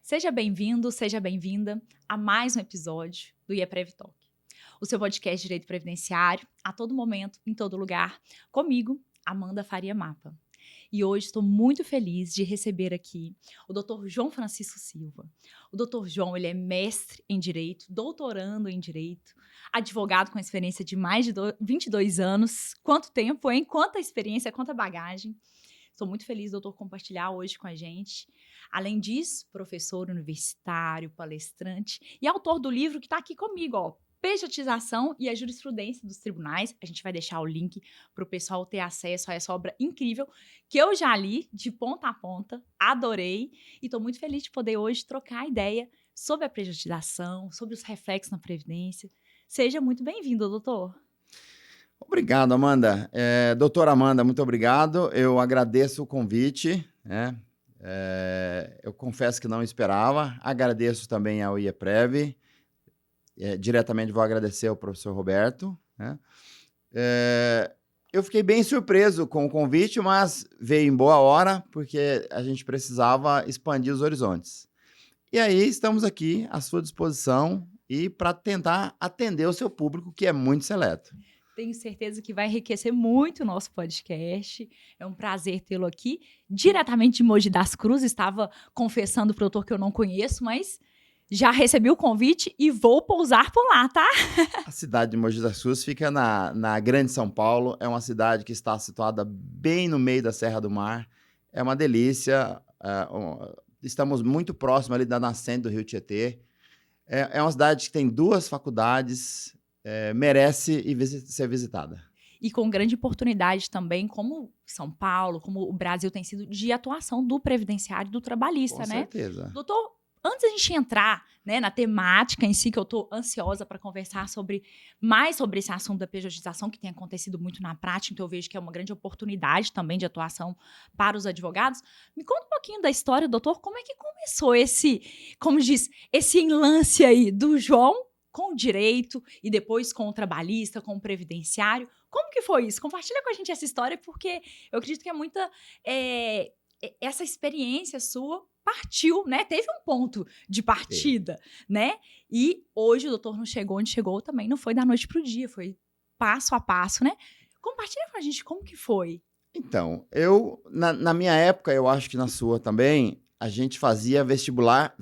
Seja bem-vindo, seja bem-vinda a mais um episódio do IEPREV Talk, o seu podcast de direito previdenciário, a todo momento, em todo lugar, comigo, Amanda Faria Mapa. E hoje estou muito feliz de receber aqui o Dr. João Francisco Silva. O Dr. João, ele é mestre em Direito, doutorando em Direito, advogado com experiência de mais de 22 anos. Quanto tempo, hein? Quanta experiência, quanta bagagem. Estou muito feliz, doutor, compartilhar hoje com a gente. Além disso, professor universitário, palestrante e autor do livro que está aqui comigo, ó, Pejotização e a Jurisprudência dos Tribunais. A gente vai deixar o link para o pessoal ter acesso a essa obra incrível que eu já li de ponta a ponta, adorei e estou muito feliz de poder hoje trocar ideia sobre a pejotização, sobre os reflexos na Previdência. Seja muito bem-vindo, doutor. Obrigado, Amanda. Doutora Amanda, muito obrigado. Eu agradeço o convite, né? Eu confesso que não esperava. Agradeço também ao IEPREV. Diretamente vou agradecer ao professor Roberto, né? Eu fiquei bem surpreso com o convite, mas veio em boa hora, porque a gente precisava expandir os horizontes. E aí estamos aqui à sua disposição e para tentar atender o seu público, que é muito seleto. Tenho certeza que vai enriquecer muito o nosso podcast. É um prazer tê-lo aqui, diretamente de Mogi das Cruzes. Estava confessando para o doutor que eu não conheço, mas já recebi o convite e vou pousar por lá, tá? A cidade de Mogi das Cruzes fica na Grande São Paulo. É uma cidade que está situada bem no meio da Serra do Mar. É uma delícia. Estamos muito próximos ali da nascente do Rio Tietê. É uma cidade que tem 2 faculdades. Merece ser visitada. E com grande oportunidade também, como São Paulo, como o Brasil tem sido, de atuação do previdenciário e do trabalhista, né? Com certeza. Doutor, antes da gente entrar, né, na temática em si, que eu estou ansiosa para conversar mais sobre esse assunto da pejotização, que tem acontecido muito na prática, então eu vejo que é uma grande oportunidade também de atuação para os advogados. Me conta um pouquinho da história, doutor, como é que começou esse enlace aí do João com o direito e depois com o trabalhista, com o previdenciário. Como que foi isso? Compartilha com a gente essa história, porque eu acredito que é muita... essa experiência sua partiu, né? Teve um ponto de partida, né? E hoje o doutor não chegou onde chegou também, não foi da noite para o dia, foi passo a passo, né? Compartilha com a gente como que foi. Então, na minha época, eu acho que na sua também, a gente fazia vestibular.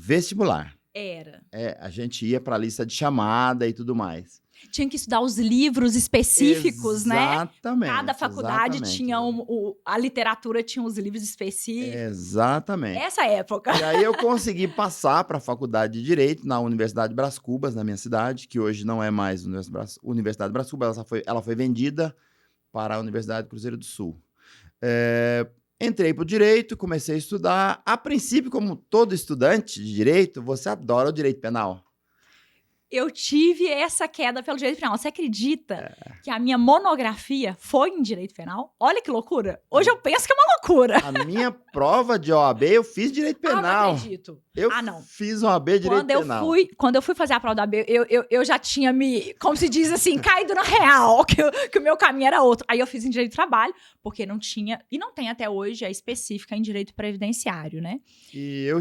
Era. A gente ia para a lista de chamada e tudo mais. Tinha que estudar os livros específicos, exatamente, né? Cada faculdade tinha a literatura tinha os livros específicos. Exatamente. Essa época. E aí eu consegui passar para a faculdade de Direito na Universidade Brás Cubas, na minha cidade, que hoje não é mais Universidade Brás Cubas, ela foi vendida para a Universidade Cruzeiro do Sul. Entrei para o Direito, comecei a estudar. A princípio, como todo estudante de Direito, você adora o Direito Penal. Eu tive essa queda pelo direito penal. Você acredita que a minha monografia foi em direito penal? Olha que loucura. Hoje eu penso que é uma loucura. A minha prova de OAB, eu fiz direito penal. Não acredito. Não. Fiz OAB direito penal. Quando eu fui fazer a prova da OAB, eu já tinha como se diz assim, caído na real, que o meu caminho era outro. Aí eu fiz em direito do trabalho, porque não tinha, e não tem até hoje, a específica em direito previdenciário, né?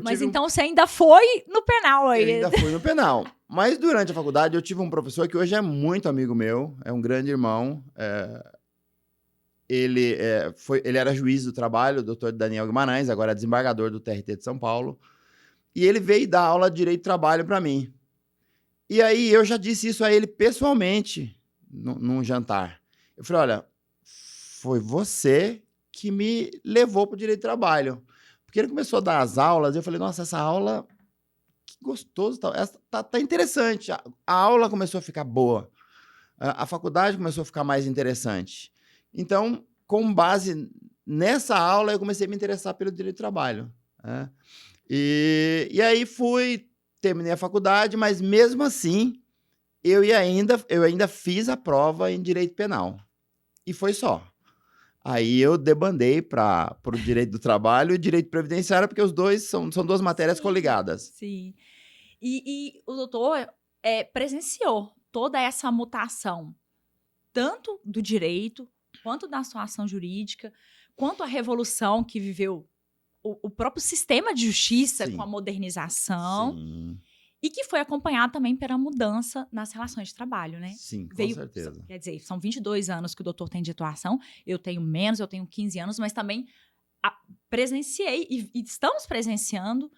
Mas então você ainda foi no penal aí. Eu ainda fui no penal. Mas durante a faculdade eu tive um professor que hoje é muito amigo meu, é um grande irmão. Ele era juiz do trabalho, o doutor Daniel Guimarães, agora é desembargador do TRT de São Paulo. E ele veio dar aula de Direito do Trabalho para mim. E aí eu já disse isso a ele pessoalmente, num jantar. Eu falei, olha, foi você que me levou para o Direito do Trabalho. Porque ele começou a dar as aulas e eu falei, nossa, essa aula... que gostoso, tá interessante. A aula começou a ficar boa. A faculdade começou a ficar mais interessante. Então, com base nessa aula, eu comecei a me interessar pelo direito do trabalho. Né? E aí terminei a faculdade, mas mesmo assim, eu ainda fiz a prova em direito penal. E foi só. Aí eu debandei para o direito do trabalho e direito previdenciário, porque os dois são 2 matérias coligadas. Sim. E o doutor presenciou toda essa mutação, tanto do direito, quanto da situação jurídica, quanto a revolução que viveu o próprio sistema de justiça Sim. com a modernização, Sim, e que foi acompanhado também pela mudança nas relações de trabalho, né? sim, com Veio, certeza. quer dizer, são 22 anos que o doutor tem de atuação, eu tenho menos, eu tenho 15 anos, mas também presenciei e estamos presenciando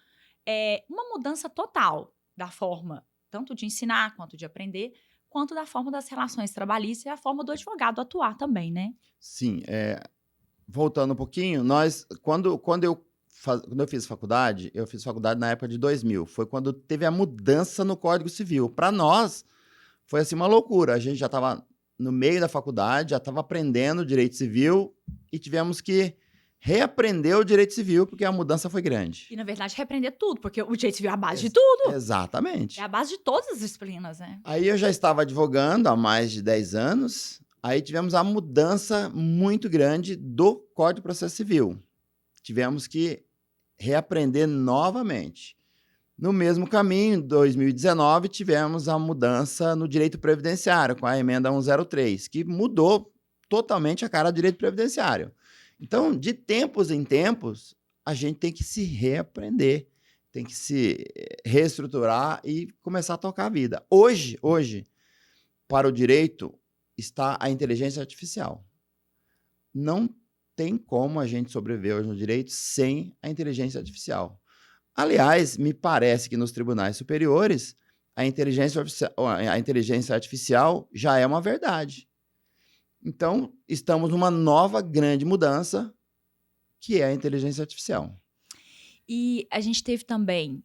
uma mudança total da forma tanto de ensinar, quanto de aprender, quanto da forma das relações trabalhistas e a forma do advogado atuar também, né? Sim, voltando um pouquinho, quando eu fiz faculdade, eu fiz faculdade na época de 2000, foi quando teve a mudança no Código Civil. Para nós, foi assim uma loucura. A gente já estava no meio da faculdade, já estava aprendendo direito civil e tivemos que reaprender o direito civil porque a mudança foi grande. E, na verdade, repreender tudo, porque o direito civil é a base de tudo. Exatamente. É a base de todas as disciplinas, né? Aí eu já estava advogando há mais de 10 anos, aí tivemos a mudança muito grande do Código de Processo Civil. Tivemos que reaprender novamente. No mesmo caminho, em 2019, tivemos a mudança no direito previdenciário, com a emenda 103, que mudou totalmente a cara do direito previdenciário. Então, de tempos em tempos, a gente tem que se reaprender, tem que se reestruturar e começar a tocar a vida. Hoje, para o direito, está a inteligência artificial. Não tem como a gente sobreviver hoje no direito sem a inteligência artificial. Aliás, me parece que nos tribunais superiores, a inteligência artificial já é uma verdade. Então, estamos numa nova grande mudança, que é a inteligência artificial. E a gente teve também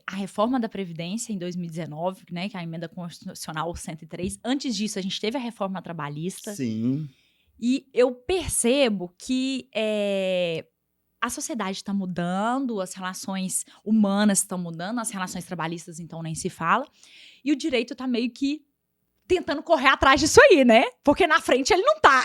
a reforma da Previdência em 2019, né, que é a emenda constitucional 103. Antes disso, a gente teve a reforma trabalhista. Sim. E eu percebo que a sociedade está mudando, as relações humanas estão mudando, as relações trabalhistas, então, nem se fala. E o direito está meio que tentando correr atrás disso aí, né? Porque na frente ele não tá.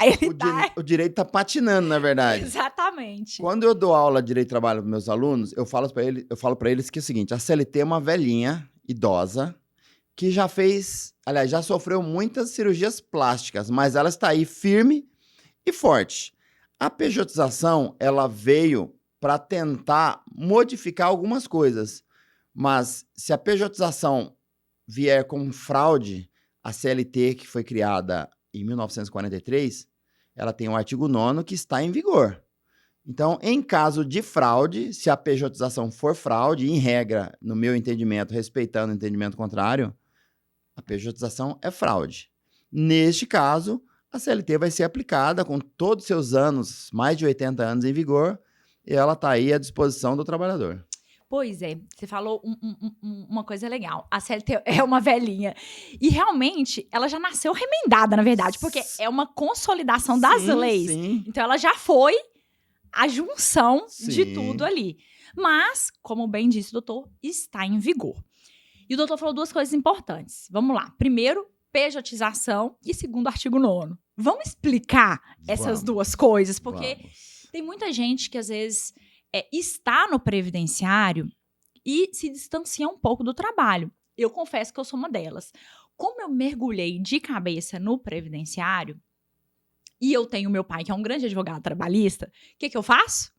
O direito está patinando, na verdade. Exatamente. Quando eu dou aula de direito de trabalho para meus alunos, eu falo para eles que é o seguinte: a CLT é uma velhinha, idosa, que já sofreu muitas cirurgias plásticas, mas ela está aí firme e forte. A pejotização, ela veio para tentar modificar algumas coisas, mas se a pejotização vier com fraude, a CLT, que foi criada em 1943, ela tem o artigo 9º que está em vigor. Então, em caso de fraude, se a pejotização for fraude, em regra, no meu entendimento, respeitando o entendimento contrário, a pejotização é fraude. Neste caso, a CLT vai ser aplicada com todos os seus anos, mais de 80 anos em vigor, e ela está aí à disposição do trabalhador. Pois é, você falou uma coisa legal. A CLT é uma velhinha. E realmente, ela já nasceu remendada, na verdade, porque é uma consolidação das leis. Sim. Então, ela já foi a junção de Sim. tudo ali. Mas, como bem disse o doutor, está em vigor. E o doutor falou duas coisas importantes. Vamos lá. Primeiro, pejotização e segundo, artigo 9º. Vamos explicar essas duas coisas, porque tem muita gente que, às vezes, está no previdenciário e se distancia um pouco do trabalho. Eu confesso que eu sou uma delas. Como eu mergulhei de cabeça no previdenciário, e eu tenho meu pai, que é um grande advogado trabalhista, o que eu faço?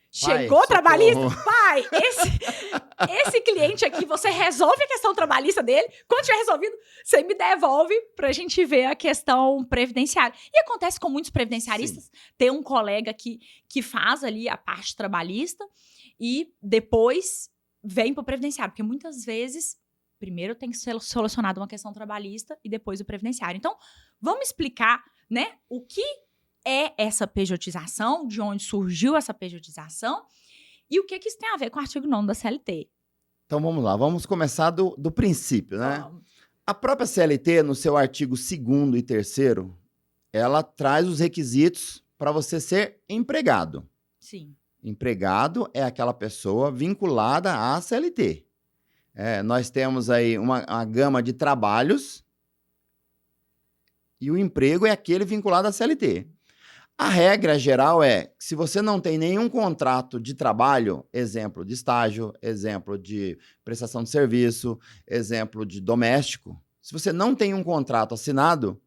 Chegou o trabalhista? Pai, esse cliente aqui, você resolve a questão trabalhista dele. Quando tiver resolvido, você me devolve pra gente ver a questão previdenciária. E acontece com muitos previdenciaristas. Sim. Tem um colega que faz ali a parte trabalhista e depois vem pro previdenciário. Porque muitas vezes, primeiro tem que ser solucionada uma questão trabalhista e depois o previdenciário. Então, vamos explicar, né, o que é essa pejotização, de onde surgiu essa pejotização e o que isso tem a ver com o artigo 9º da CLT. Então vamos lá, vamos começar do princípio, né? A própria CLT, no seu artigo 2º e 3º, ela traz os requisitos para você ser empregado. Sim. Empregado é aquela pessoa vinculada à CLT. Nós temos aí uma gama de trabalhos e o emprego é aquele vinculado à CLT. A regra geral é que se você não tem nenhum contrato de trabalho, exemplo de estágio, exemplo de prestação de serviço, exemplo de doméstico, Se você não tem um contrato assinado,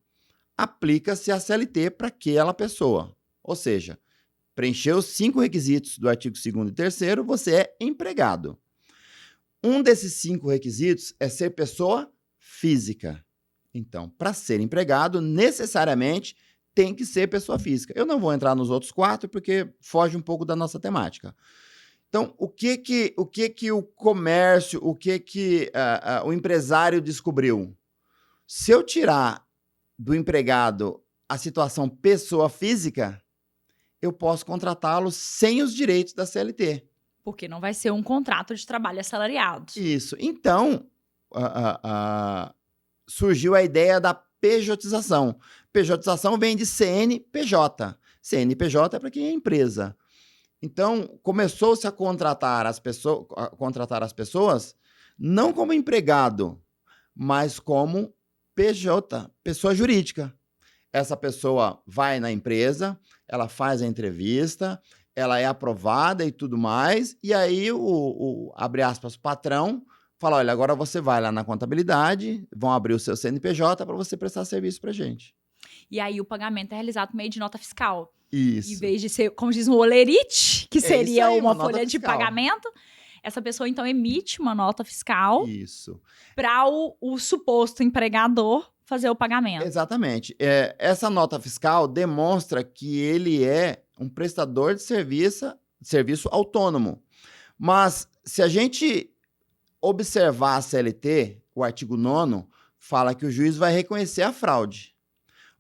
aplica-se a CLT para aquela pessoa. Ou seja, preencheu os 5 requisitos do artigo 2º e 3º, você é empregado. Um desses 5 requisitos é ser pessoa física. Então, para ser empregado, necessariamente tem que ser pessoa física. Eu não vou entrar nos outros 4 porque foge um pouco da nossa temática. Então, o que o comércio, o empresário descobriu? Se eu tirar do empregado a situação pessoa física, eu posso contratá-lo sem os direitos da CLT. Porque não vai ser um contrato de trabalho assalariado. Isso. Então, surgiu a ideia da pejotização. Pejotização vem de CNPJ. CNPJ é para quem é empresa. Então, começou-se a contratar as pessoas não como empregado, mas como PJ, pessoa jurídica. Essa pessoa vai na empresa, ela faz a entrevista, ela é aprovada e tudo mais, e aí abre aspas, patrão fala, olha, agora você vai lá na contabilidade, vão abrir o seu CNPJ para você prestar serviço para gente. E aí o pagamento é realizado por meio de nota fiscal. Isso. Em vez de ser, como diz o olerite, que seria aí, uma nota folha de fiscal. pagamento, essa pessoa então emite uma nota fiscal Isso. para o suposto empregador fazer o pagamento. Exatamente. Essa nota fiscal demonstra que ele é um prestador de serviço autônomo. Mas se a gente observar a CLT, o artigo 9º fala que o juiz vai reconhecer a fraude.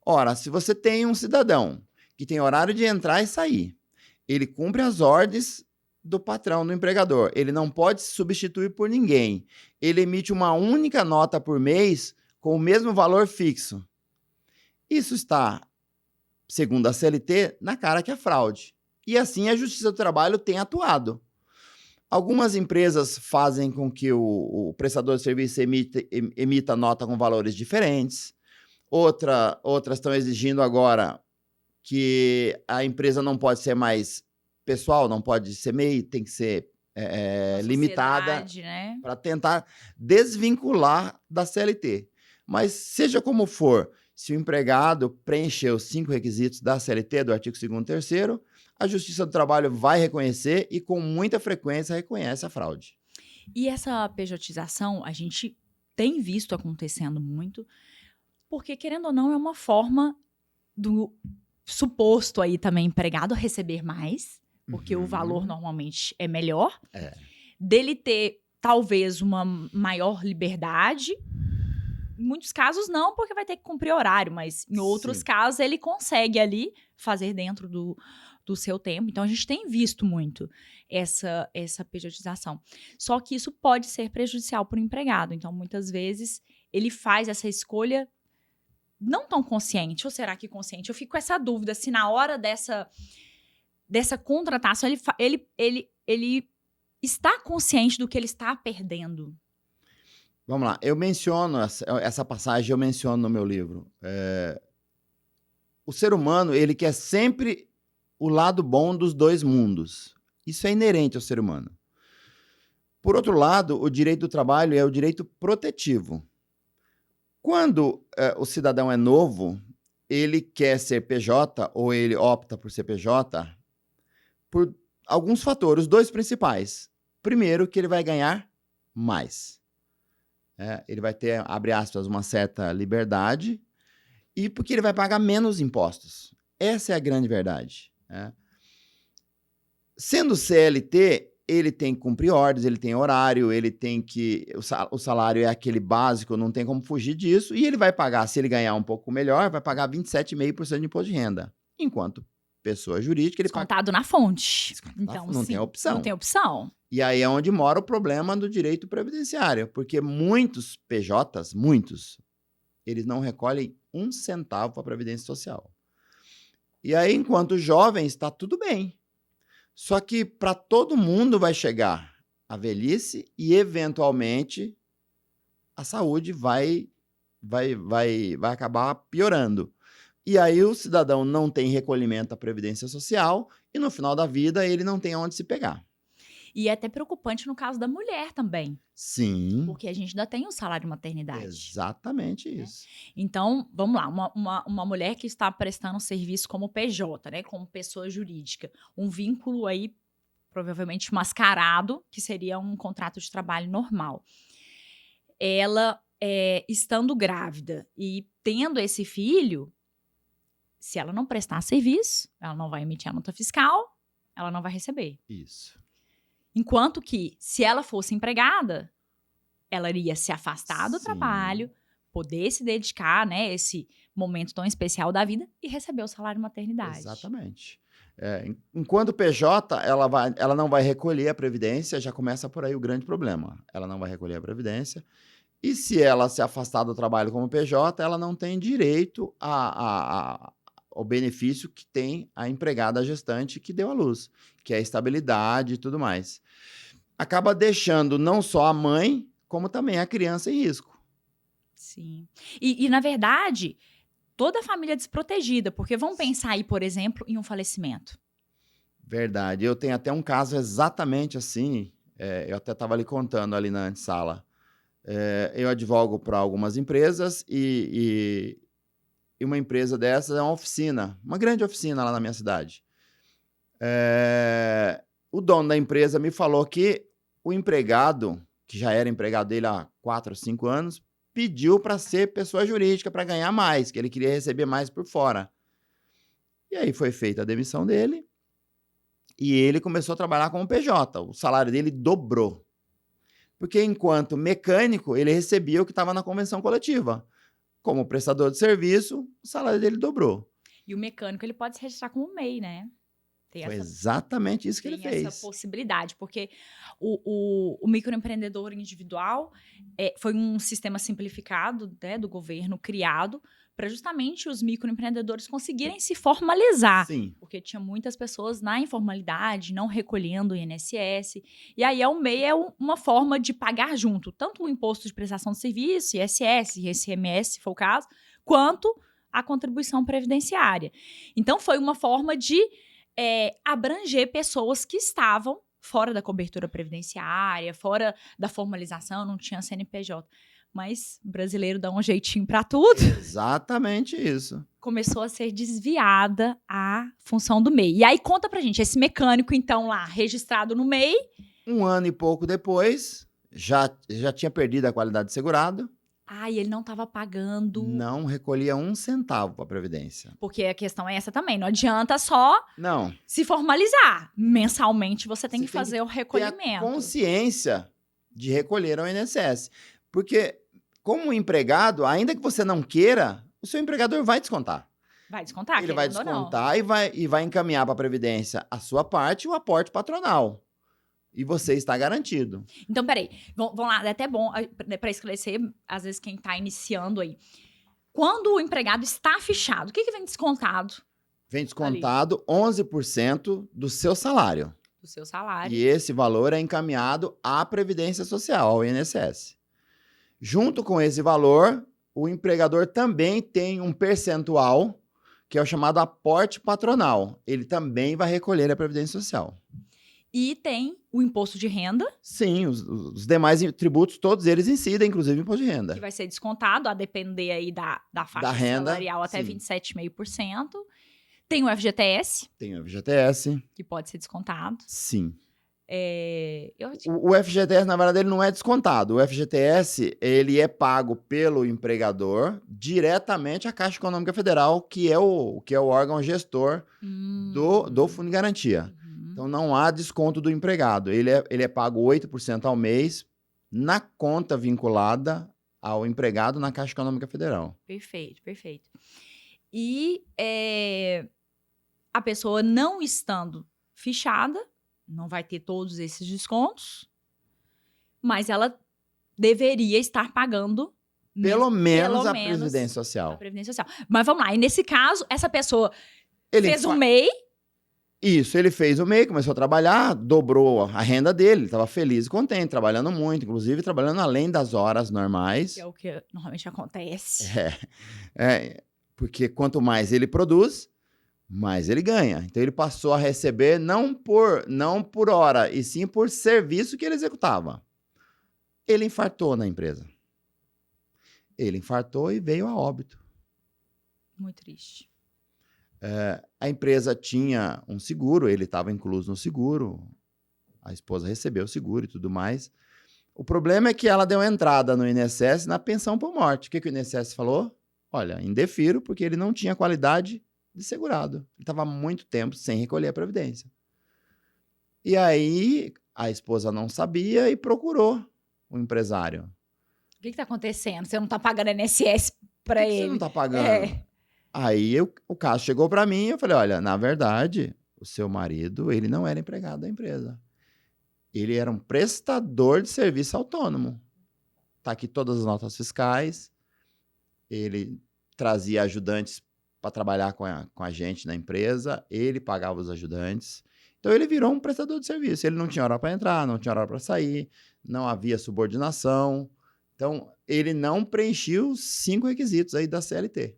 Ora, se você tem um cidadão que tem horário de entrar e sair, ele cumpre as ordens do patrão, do empregador, ele não pode se substituir por ninguém, ele emite uma única nota por mês com o mesmo valor fixo. Isso está, segundo a CLT, na cara que é fraude. E assim a Justiça do Trabalho tem atuado. Algumas empresas fazem com que o prestador de serviço emita nota com valores diferentes. Outras estão exigindo agora que a empresa não pode ser mais pessoal, não pode ser MEI, tem que ser limitada, né? Para tentar desvincular da CLT. Mas seja como for, se o empregado preencher os 5 requisitos da CLT, do artigo 2º e 3º, a Justiça do Trabalho vai reconhecer e com muita frequência reconhece a fraude. E essa pejotização a gente tem visto acontecendo muito, porque querendo ou não é uma forma do suposto aí também empregado receber mais, porque o valor normalmente é melhor, dele ter talvez uma maior liberdade. Em muitos casos não, porque vai ter que cumprir horário, mas em outros casos ele consegue ali fazer dentro do seu tempo. Então a gente tem visto muito essa pejotização. Só que isso pode ser prejudicial para o empregado. Então muitas vezes ele faz essa escolha não tão consciente, ou será que consciente? Eu fico com essa dúvida se na hora dessa contratação ele está consciente do que ele está perdendo. Vamos lá, eu menciono essa passagem, eu menciono no meu livro. O ser humano, ele quer sempre o lado bom dos dois mundos. Isso é inerente ao ser humano. Por outro lado, o direito do trabalho é o direito protetivo. Quando o cidadão é novo, ele quer ser PJ ou ele opta por ser PJ por alguns fatores, os 2 principais. Primeiro, que ele vai ganhar mais. Ele vai ter, abre aspas, uma certa liberdade e porque ele vai pagar menos impostos. Essa é a grande verdade. Sendo CLT, ele tem que cumprir ordens, ele tem horário, ele tem que... O salário é aquele básico, não tem como fugir disso, e ele vai pagar, se ele ganhar um pouco melhor, vai pagar 27,5% de imposto de renda. Enquanto pessoa jurídica, ele descontado na fonte. Então, não tem opção. Não tem opção. E aí é onde mora o problema do direito previdenciário, porque muitos PJs, eles não recolhem 1 centavo para a Previdência Social. E aí, enquanto jovem, está tudo bem. Só que para todo mundo vai chegar a velhice e, eventualmente, a saúde vai acabar piorando. E aí o cidadão não tem recolhimento da Previdência Social e, no final da vida, ele não tem onde se pegar. E é até preocupante no caso da mulher também, Sim, porque a gente ainda tem o salário maternidade. exatamente isso. Então, vamos lá, uma mulher que está prestando serviço como PJ, né, como pessoa jurídica, um vínculo aí provavelmente mascarado, que seria um contrato de trabalho normal. Ela, estando grávida e tendo esse filho, se ela não prestar serviço, ela não vai emitir a nota fiscal, ela não vai receber. Isso. Enquanto que, se ela fosse empregada, ela iria se afastar do Sim. trabalho, poder se dedicar, né, esse momento tão especial da vida e receber o salário maternidade. Exatamente. Enquanto PJ, ela não vai recolher a previdência, já começa por aí o grande problema. Ela não vai recolher a previdência. E se ela se afastar do trabalho como PJ, ela não tem direito ao benefício que tem a empregada gestante que deu à luz, que é a estabilidade e tudo mais. Acaba deixando não só a mãe, como também a criança em risco. Sim. E, na verdade, toda a família desprotegida, porque vamos pensar aí, por exemplo, em um falecimento. Verdade. Eu tenho até um caso exatamente assim. Eu até estava ali contando ali na antessala. Eu advogo para algumas empresas e uma empresa dessas é uma oficina, uma grande oficina lá na minha cidade. O dono da empresa me falou que o empregado, que já era empregado dele há 4 ou 5 anos, pediu para ser pessoa jurídica para ganhar mais, que ele queria receber mais por fora. E aí foi feita a demissão dele e ele começou a trabalhar como PJ. O salário dele dobrou. Porque enquanto mecânico, ele recebia o que estava na convenção coletiva. Como prestador de serviço, o salário dele dobrou. E o mecânico, ele pode se registrar como MEI, né? Foi exatamente isso que ele Tem fez. essa possibilidade, porque o microempreendedor individual foi um sistema simplificado, né, do governo criado para justamente os microempreendedores conseguirem se formalizar. Sim. Porque tinha muitas pessoas na informalidade, não recolhendo o INSS. E aí o MEI é uma forma de pagar junto, tanto o imposto de prestação de serviço, ISS, ICMS, se for o caso, quanto a contribuição previdenciária. Então, foi uma forma de abranger pessoas que estavam fora da cobertura previdenciária, fora da formalização, não tinha CNPJ. Mas brasileiro dá um jeitinho para tudo. Exatamente isso. Começou a ser desviada a função do MEI. E aí conta pra gente, esse mecânico então lá, registrado no MEI. 1 ano e pouco depois, já tinha perdido a qualidade de segurado. E ele não estava pagando. Não recolhia 1 centavo para a Previdência. Porque a questão é essa também. Não adianta só Não. se formalizar. Mensalmente você tem que fazer o Ter a recolhimento. consciência de recolher ao INSS. Porque, como empregado, ainda que você não queira, o seu empregador vai descontar. Vai descontar, Ele vai querendo ou não. descontar e vai encaminhar para a Previdência a sua parte e o aporte patronal. E você está garantido. Então, peraí. Vamos lá, é até bom para esclarecer, às vezes, quem está iniciando aí. Quando o empregado está fichado, o que vem descontado? Vem descontado 11% do seu salário. Do seu salário. E esse valor é encaminhado à Previdência Social, ao INSS. Junto com esse valor, o empregador também tem um percentual, que é o chamado aporte patronal. Ele também vai recolher a Previdência Social. E tem o imposto de renda. Sim, os demais tributos, todos eles incidem, inclusive o imposto de renda. Que vai ser descontado, a depender aí da faixa Da renda, salarial, até sim. 27,5%. Tem o FGTS. Tem o FGTS. Que pode ser descontado. Sim. Eu... O FGTS, na verdade, ele não é descontado. O FGTS, ele é pago pelo empregador diretamente à Caixa Econômica Federal, que é o órgão gestor do Fundo de Garantia. Então, não há desconto do empregado. Ele é pago 8% ao mês na conta vinculada ao empregado na Caixa Econômica Federal. Perfeito, perfeito. E a pessoa não estando fichada, não vai ter todos esses descontos, mas ela deveria estar pagando pelo menos a Previdência Social. A Previdência Social. Mas vamos lá, e nesse caso, essa pessoa fez um MEI. Isso, ele fez o MEI, começou a trabalhar, dobrou a renda dele, estava feliz e contente, trabalhando muito, inclusive trabalhando além das horas normais. Que é o que normalmente acontece. Porque quanto mais ele produz, mas ele ganha. Então ele passou a receber não por hora, e sim por serviço que ele executava. Ele infartou na empresa. Ele infartou e veio a óbito. Muito triste. A empresa tinha um seguro, ele estava incluso no seguro, a esposa recebeu o seguro e tudo mais. O problema é que ela deu entrada no INSS na pensão por morte. O que o INSS falou? Olha, indefiro, porque ele não tinha qualidade de segurado. Ele estava há muito tempo sem recolher a previdência. E aí, a esposa não sabia e procurou o empresário. O que está acontecendo? Você não está pagando INSS Por para que você não ele? está pagando? Aí o caso chegou para mim e eu falei, olha, na verdade, o seu marido, ele não era empregado da empresa. Ele era um prestador de serviço autônomo. Está aqui todas as notas fiscais. Ele trazia ajudantes para trabalhar com a gente na empresa. Ele pagava os ajudantes. Então, ele virou um prestador de serviço. Ele não tinha hora para entrar, não tinha hora para sair, não havia subordinação. Então, ele não preenchia os 5 requisitos aí da CLT.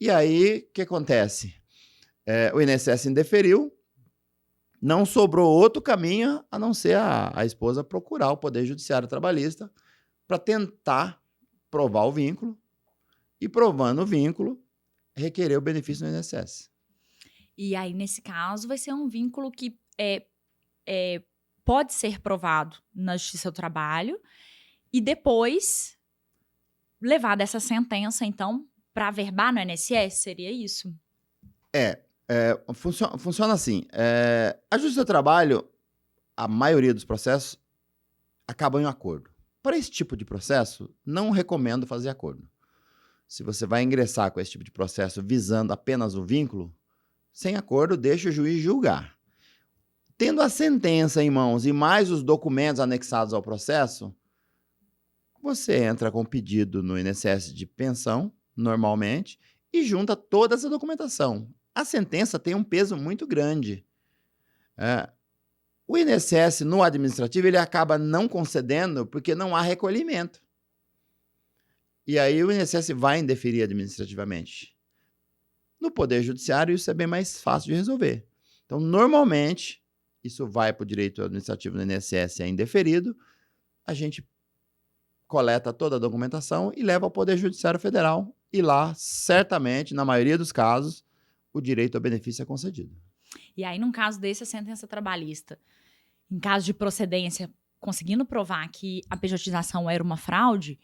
E aí, o que acontece? O INSS indeferiu, não sobrou outro caminho a não ser a esposa procurar o Poder Judiciário Trabalhista para tentar provar o vínculo e, provando o vínculo, requerer o benefício do INSS. E aí, nesse caso, vai ser um vínculo que pode ser provado na Justiça do Trabalho e depois levada essa sentença, então, para averbar no INSS? Seria isso? Funciona assim. A Justiça do Trabalho, a maioria dos processos, acabam em acordo. Para esse tipo de processo, não recomendo fazer acordo. Se você vai ingressar com esse tipo de processo visando apenas o vínculo, sem acordo, deixa o juiz julgar. Tendo a sentença em mãos e mais os documentos anexados ao processo, você entra com pedido no INSS de pensão, normalmente, e junta toda essa documentação. A sentença tem um peso muito grande. O INSS, no administrativo, ele acaba não concedendo porque não há recolhimento. E aí o INSS vai indeferir administrativamente. No Poder Judiciário, isso é bem mais fácil de resolver. Então, normalmente, isso vai para o direito administrativo do INSS, é indeferido, a gente coleta toda a documentação e leva ao Poder Judiciário Federal. E lá, certamente, na maioria dos casos, o direito ao benefício é concedido. E aí, num caso desse, a sentença trabalhista, em caso de procedência, conseguindo provar que a pejotização era uma fraude,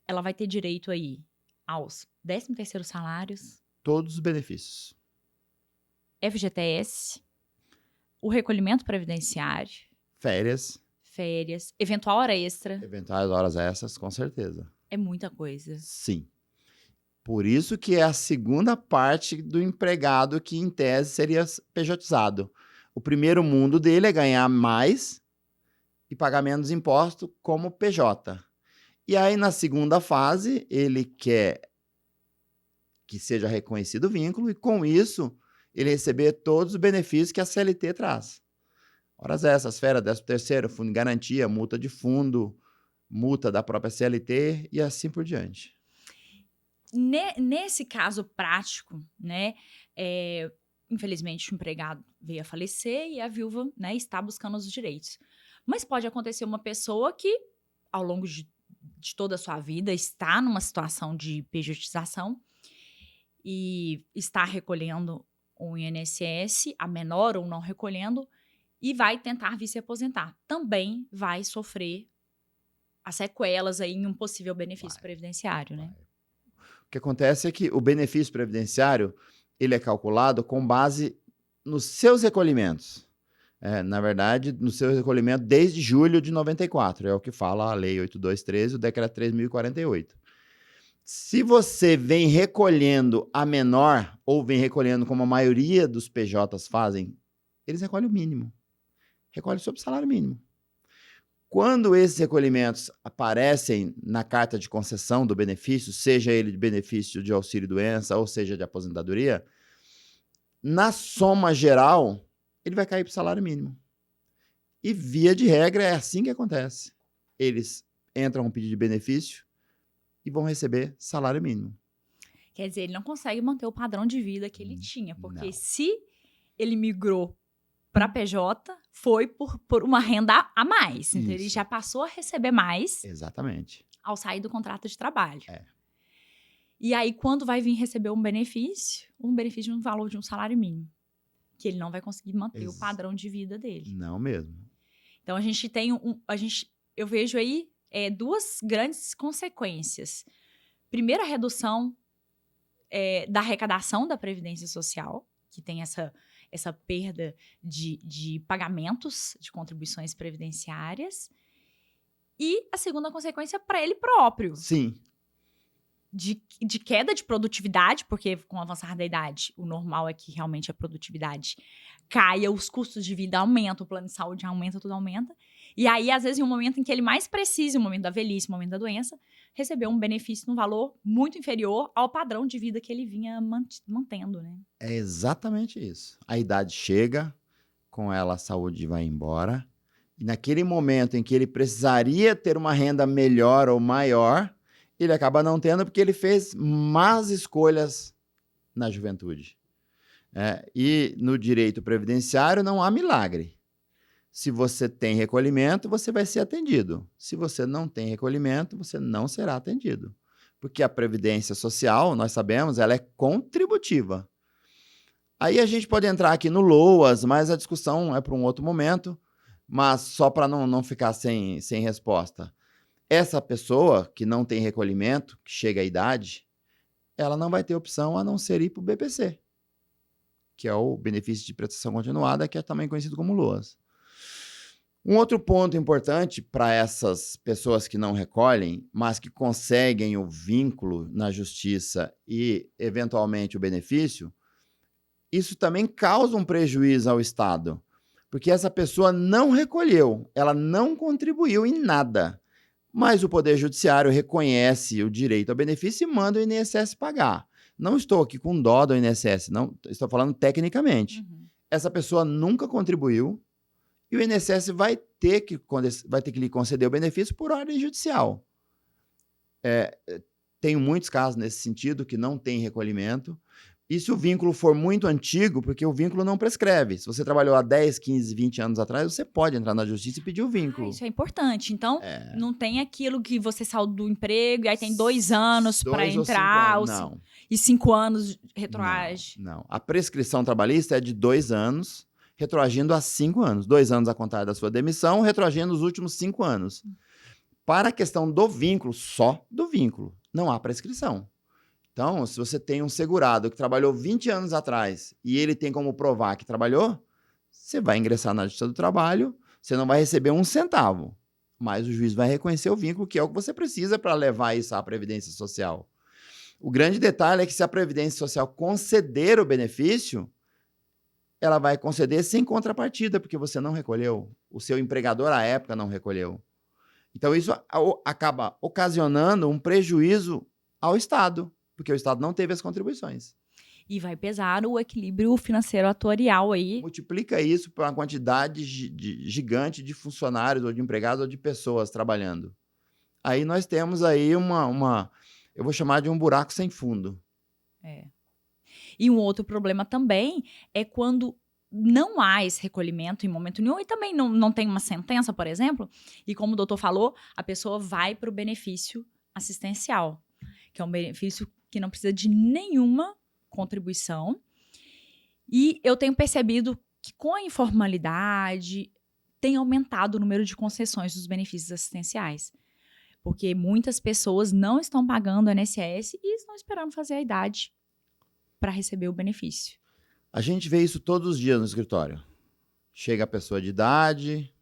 ela vai ter direito aí aos 13º salários, Todos os benefícios. FGTS, o recolhimento previdenciário, Férias, férias, eventual hora extra. eventuais horas essas, com certeza. É muita coisa. Sim. Por isso que é a segunda parte do empregado que, em tese, seria pejotizado. O primeiro mundo dele é ganhar mais e pagar menos imposto como PJ. E aí, na segunda fase, ele quer que seja reconhecido o vínculo e, com isso, ele receber todos os benefícios que a CLT traz. Horas essas, férias, 13º, fundo de garantia, multa de fundo, multa da própria CLT e assim por diante. Nesse caso prático, né, infelizmente o empregado veio a falecer e a viúva, né, está buscando os direitos. Mas pode acontecer uma pessoa que, ao longo de toda a sua vida, está numa situação de pejotização e está recolhendo um INSS, a menor ou não recolhendo, e vai tentar vir se aposentar. Também vai sofrer as sequelas aí em um possível benefício previdenciário, né? O que acontece é que o benefício previdenciário ele é calculado com base nos seus recolhimentos. Na verdade, no seu recolhimento desde julho de 94. É o que fala a Lei 8213, o Decreto 3048. Se você vem recolhendo a menor, ou vem recolhendo como a maioria dos PJs fazem, eles recolhem o mínimo. Recolhem sobre o salário mínimo. Quando esses recolhimentos aparecem na carta de concessão do benefício, seja ele de benefício de auxílio-doença ou seja de aposentadoria, na soma geral, ele vai cair para o salário mínimo. E, via de regra, é assim que acontece. Eles entram com pedido de benefício e vão receber salário mínimo. Quer dizer, ele não consegue manter o padrão de vida que ele tinha, porque não. se ele migrou para PJ, foi por uma renda a mais. Então, ele Isso. já passou a receber mais Exatamente. ao sair do contrato de trabalho. É. E aí, quando vai vir receber um benefício no valor de um salário mínimo, que ele não vai conseguir manter o padrão de vida dele. Não mesmo. Então, a gente tem eu vejo aí duas grandes consequências. Primeiro, a redução da arrecadação da Previdência Social, que tem essa perda de pagamentos de contribuições previdenciárias. E a segunda consequência para ele próprio. Sim. De queda de produtividade, porque com o avançar da idade, o normal é que realmente a produtividade caia, os custos de vida aumentam, o plano de saúde aumenta, tudo aumenta. E aí, às vezes, em um momento em que ele mais precisa, no momento da velhice, no momento da doença, recebeu um benefício num valor muito inferior ao padrão de vida que ele vinha mantendo, né? É exatamente isso. A idade chega, com ela a saúde vai embora, e naquele momento em que ele precisaria ter uma renda melhor ou maior, ele acaba não tendo porque ele fez más escolhas na juventude. E no direito previdenciário não há milagre. Se você tem recolhimento, você vai ser atendido. Se você não tem recolhimento, você não será atendido. Porque a Previdência Social, nós sabemos, ela é contributiva. Aí a gente pode entrar aqui no LOAS, mas a discussão é para um outro momento, mas só para não ficar sem resposta. Essa pessoa que não tem recolhimento, que chega à idade, ela não vai ter opção a não ser ir para o BPC, que é o benefício de prestação continuada, que é também conhecido como LOAS. Um outro ponto importante para essas pessoas que não recolhem, mas que conseguem o vínculo na justiça e, eventualmente, o benefício, isso também causa um prejuízo ao Estado, porque essa pessoa não recolheu, ela não contribuiu em nada, mas o Poder Judiciário reconhece o direito ao benefício e manda o INSS pagar. Não estou aqui com dó do INSS, não, estou falando tecnicamente. Uhum. Essa pessoa nunca contribuiu, e o INSS vai ter que lhe conceder o benefício por ordem judicial. Tenho muitos casos nesse sentido que não tem recolhimento. E se o vínculo for muito antigo, porque o vínculo não prescreve. Se você trabalhou há 10, 15, 20 anos atrás, você pode entrar na justiça e pedir o vínculo. Isso é importante. Então, não tem aquilo que você saiu do emprego e aí tem 2 anos para entrar. Não. E 5 anos retroage. Não. A prescrição trabalhista é de 2 anos, retroagindo a 5 anos. 2 anos a contar da sua demissão, retroagindo os últimos 5 anos. Para a questão do vínculo, só do vínculo, não há prescrição. Então, se você tem um segurado que trabalhou 20 anos atrás e ele tem como provar que trabalhou, você vai ingressar na Justiça do Trabalho, você não vai receber um centavo, mas o juiz vai reconhecer o vínculo, que é o que você precisa para levar isso à Previdência Social. O grande detalhe é que se a Previdência Social conceder o benefício, ela vai conceder sem contrapartida, porque você não recolheu, o seu empregador à época não recolheu. Então, isso acaba ocasionando um prejuízo ao Estado, porque o Estado não teve as contribuições. E vai pesar o equilíbrio financeiro atuarial aí. Multiplica isso por uma quantidade gigante de funcionários, ou de empregados, ou de pessoas trabalhando. Aí nós temos aí eu vou chamar de um buraco sem fundo. E um outro problema também é quando não há esse recolhimento em momento nenhum e também não tem uma sentença, por exemplo, e como o doutor falou, a pessoa vai para o benefício assistencial, que é um benefício que não precisa de nenhuma contribuição. E eu tenho percebido que com a informalidade tem aumentado o número de concessões dos benefícios assistenciais. Porque muitas pessoas não estão pagando o INSS e estão esperando fazer a idade para receber o benefício. A gente vê isso todos os dias no escritório. Chega a pessoa de idade,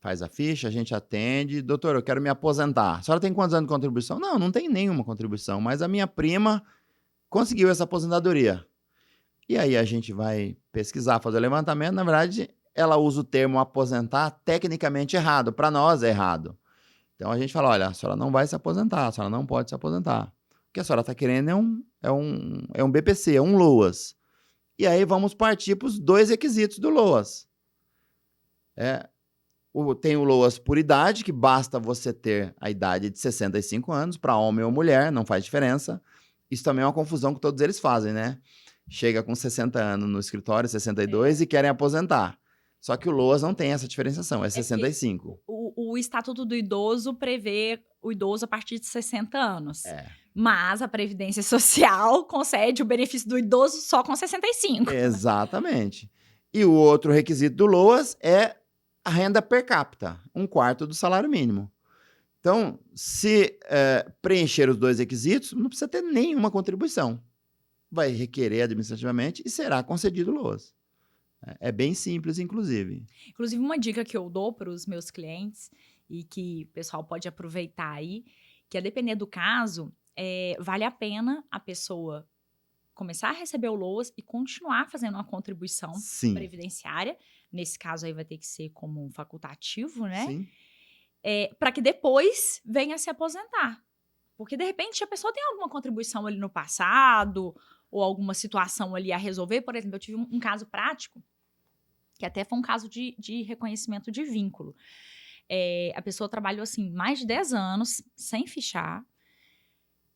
faz a ficha, a gente atende. Doutor, eu quero me aposentar. A senhora tem quantos anos de contribuição? Não tem nenhuma contribuição, mas a minha prima conseguiu essa aposentadoria. E aí a gente vai pesquisar, fazer o levantamento. Na verdade, ela usa o termo aposentar tecnicamente errado. Para nós é errado. Então a gente fala, olha, a senhora não vai se aposentar, a senhora não pode se aposentar. O que a senhora está querendo é um BPC, é um LOAS. E aí vamos partir para os 2 requisitos do LOAS. Tem o LOAS por idade, que basta você ter a idade de 65 anos, para homem ou mulher, não faz diferença. Isso também é uma confusão que todos eles fazem, né? Chega com 60 anos no escritório, 62, e querem aposentar. Só que o LOAS não tem essa diferenciação, é 65. O Estatuto do Idoso prevê o idoso a partir de 60 anos. É. Mas a Previdência Social concede o benefício do idoso só com 65. Exatamente. E o outro requisito do LOAS é a renda per capita, 1/4 do salário mínimo. Então, se preencher os dois requisitos, não precisa ter nenhuma contribuição. Vai requerer administrativamente e será concedido o LOAS. É bem simples, inclusive. Inclusive, uma dica que eu dou para os meus clientes e que o pessoal pode aproveitar aí, que a depender do caso, vale a pena a pessoa começar a receber o LOAS e continuar fazendo uma contribuição Sim. previdenciária. Nesse caso aí vai ter que ser como um facultativo, né? Sim. Para que depois venha se aposentar. Porque, de repente, a pessoa tem alguma contribuição ali no passado ou alguma situação ali a resolver. Por exemplo, eu tive um caso prático, que até foi um caso de reconhecimento de vínculo. A pessoa trabalhou, assim, mais de 10 anos, sem fichar.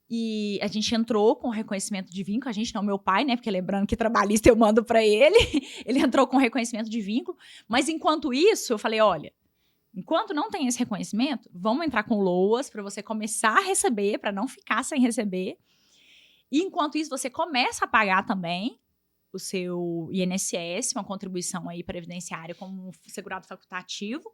E a gente entrou com reconhecimento de vínculo. A gente não, meu pai, né? Porque lembrando que trabalhista eu mando para ele. Ele entrou com reconhecimento de vínculo. Mas, enquanto isso, eu falei, olha, enquanto não tem esse reconhecimento, vamos entrar com LOAS para você começar a receber, para não ficar sem receber. E, enquanto isso, você começa a pagar também o seu INSS, uma contribuição aí previdenciária como segurado facultativo.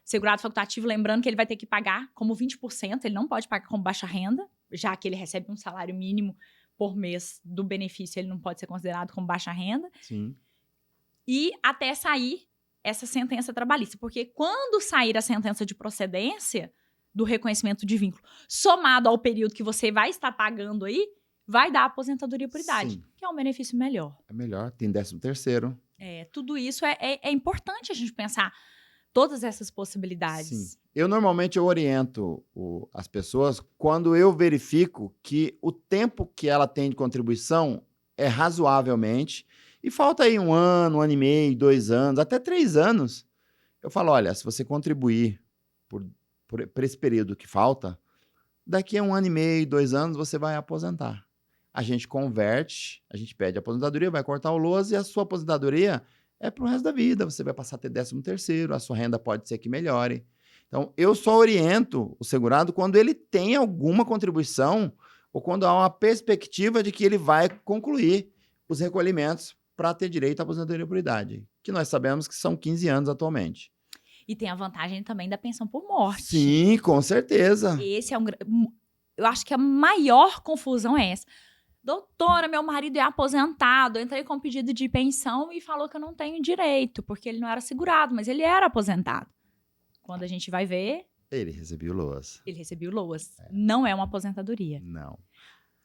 Segurado facultativo, lembrando que ele vai ter que pagar como 20%, ele não pode pagar como baixa renda, já que ele recebe um salário mínimo por mês do benefício, ele não pode ser considerado como baixa renda. Sim. E até sair essa sentença trabalhista, porque quando sair a sentença de procedência do reconhecimento de vínculo, somado ao período que você vai estar pagando aí, vai dar aposentadoria por idade, Sim. que é um benefício melhor. É melhor, tem 13º. Tudo isso é importante a gente pensar todas essas possibilidades. Sim. Eu normalmente oriento as pessoas quando eu verifico que o tempo que ela tem de contribuição é razoavelmente e falta aí 1 ano, 1 ano e meio, 2 anos, até 3 anos. Eu falo, olha, se você contribuir por esse período que falta, daqui a 1 ano e meio, 2 anos, você vai aposentar. A gente converte, a gente pede a aposentadoria, vai cortar o LOAS e a sua aposentadoria é para o resto da vida. Você vai passar a ter 13º, a sua renda pode ser que melhore. Então, eu só oriento o segurado quando ele tem alguma contribuição ou quando há uma perspectiva de que ele vai concluir os recolhimentos para ter direito à aposentadoria por idade, que nós sabemos que são 15 anos atualmente. E tem a vantagem também da pensão por morte. Sim, com certeza. Esse eu acho que a maior confusão é essa. Doutora, meu marido é aposentado, eu entrei com um pedido de pensão e falou que eu não tenho direito, porque ele não era segurado, mas ele era aposentado. Quando a gente vai ver, ele recebeu o LOAS. Ele recebeu o LOAS. Não é uma aposentadoria. Não.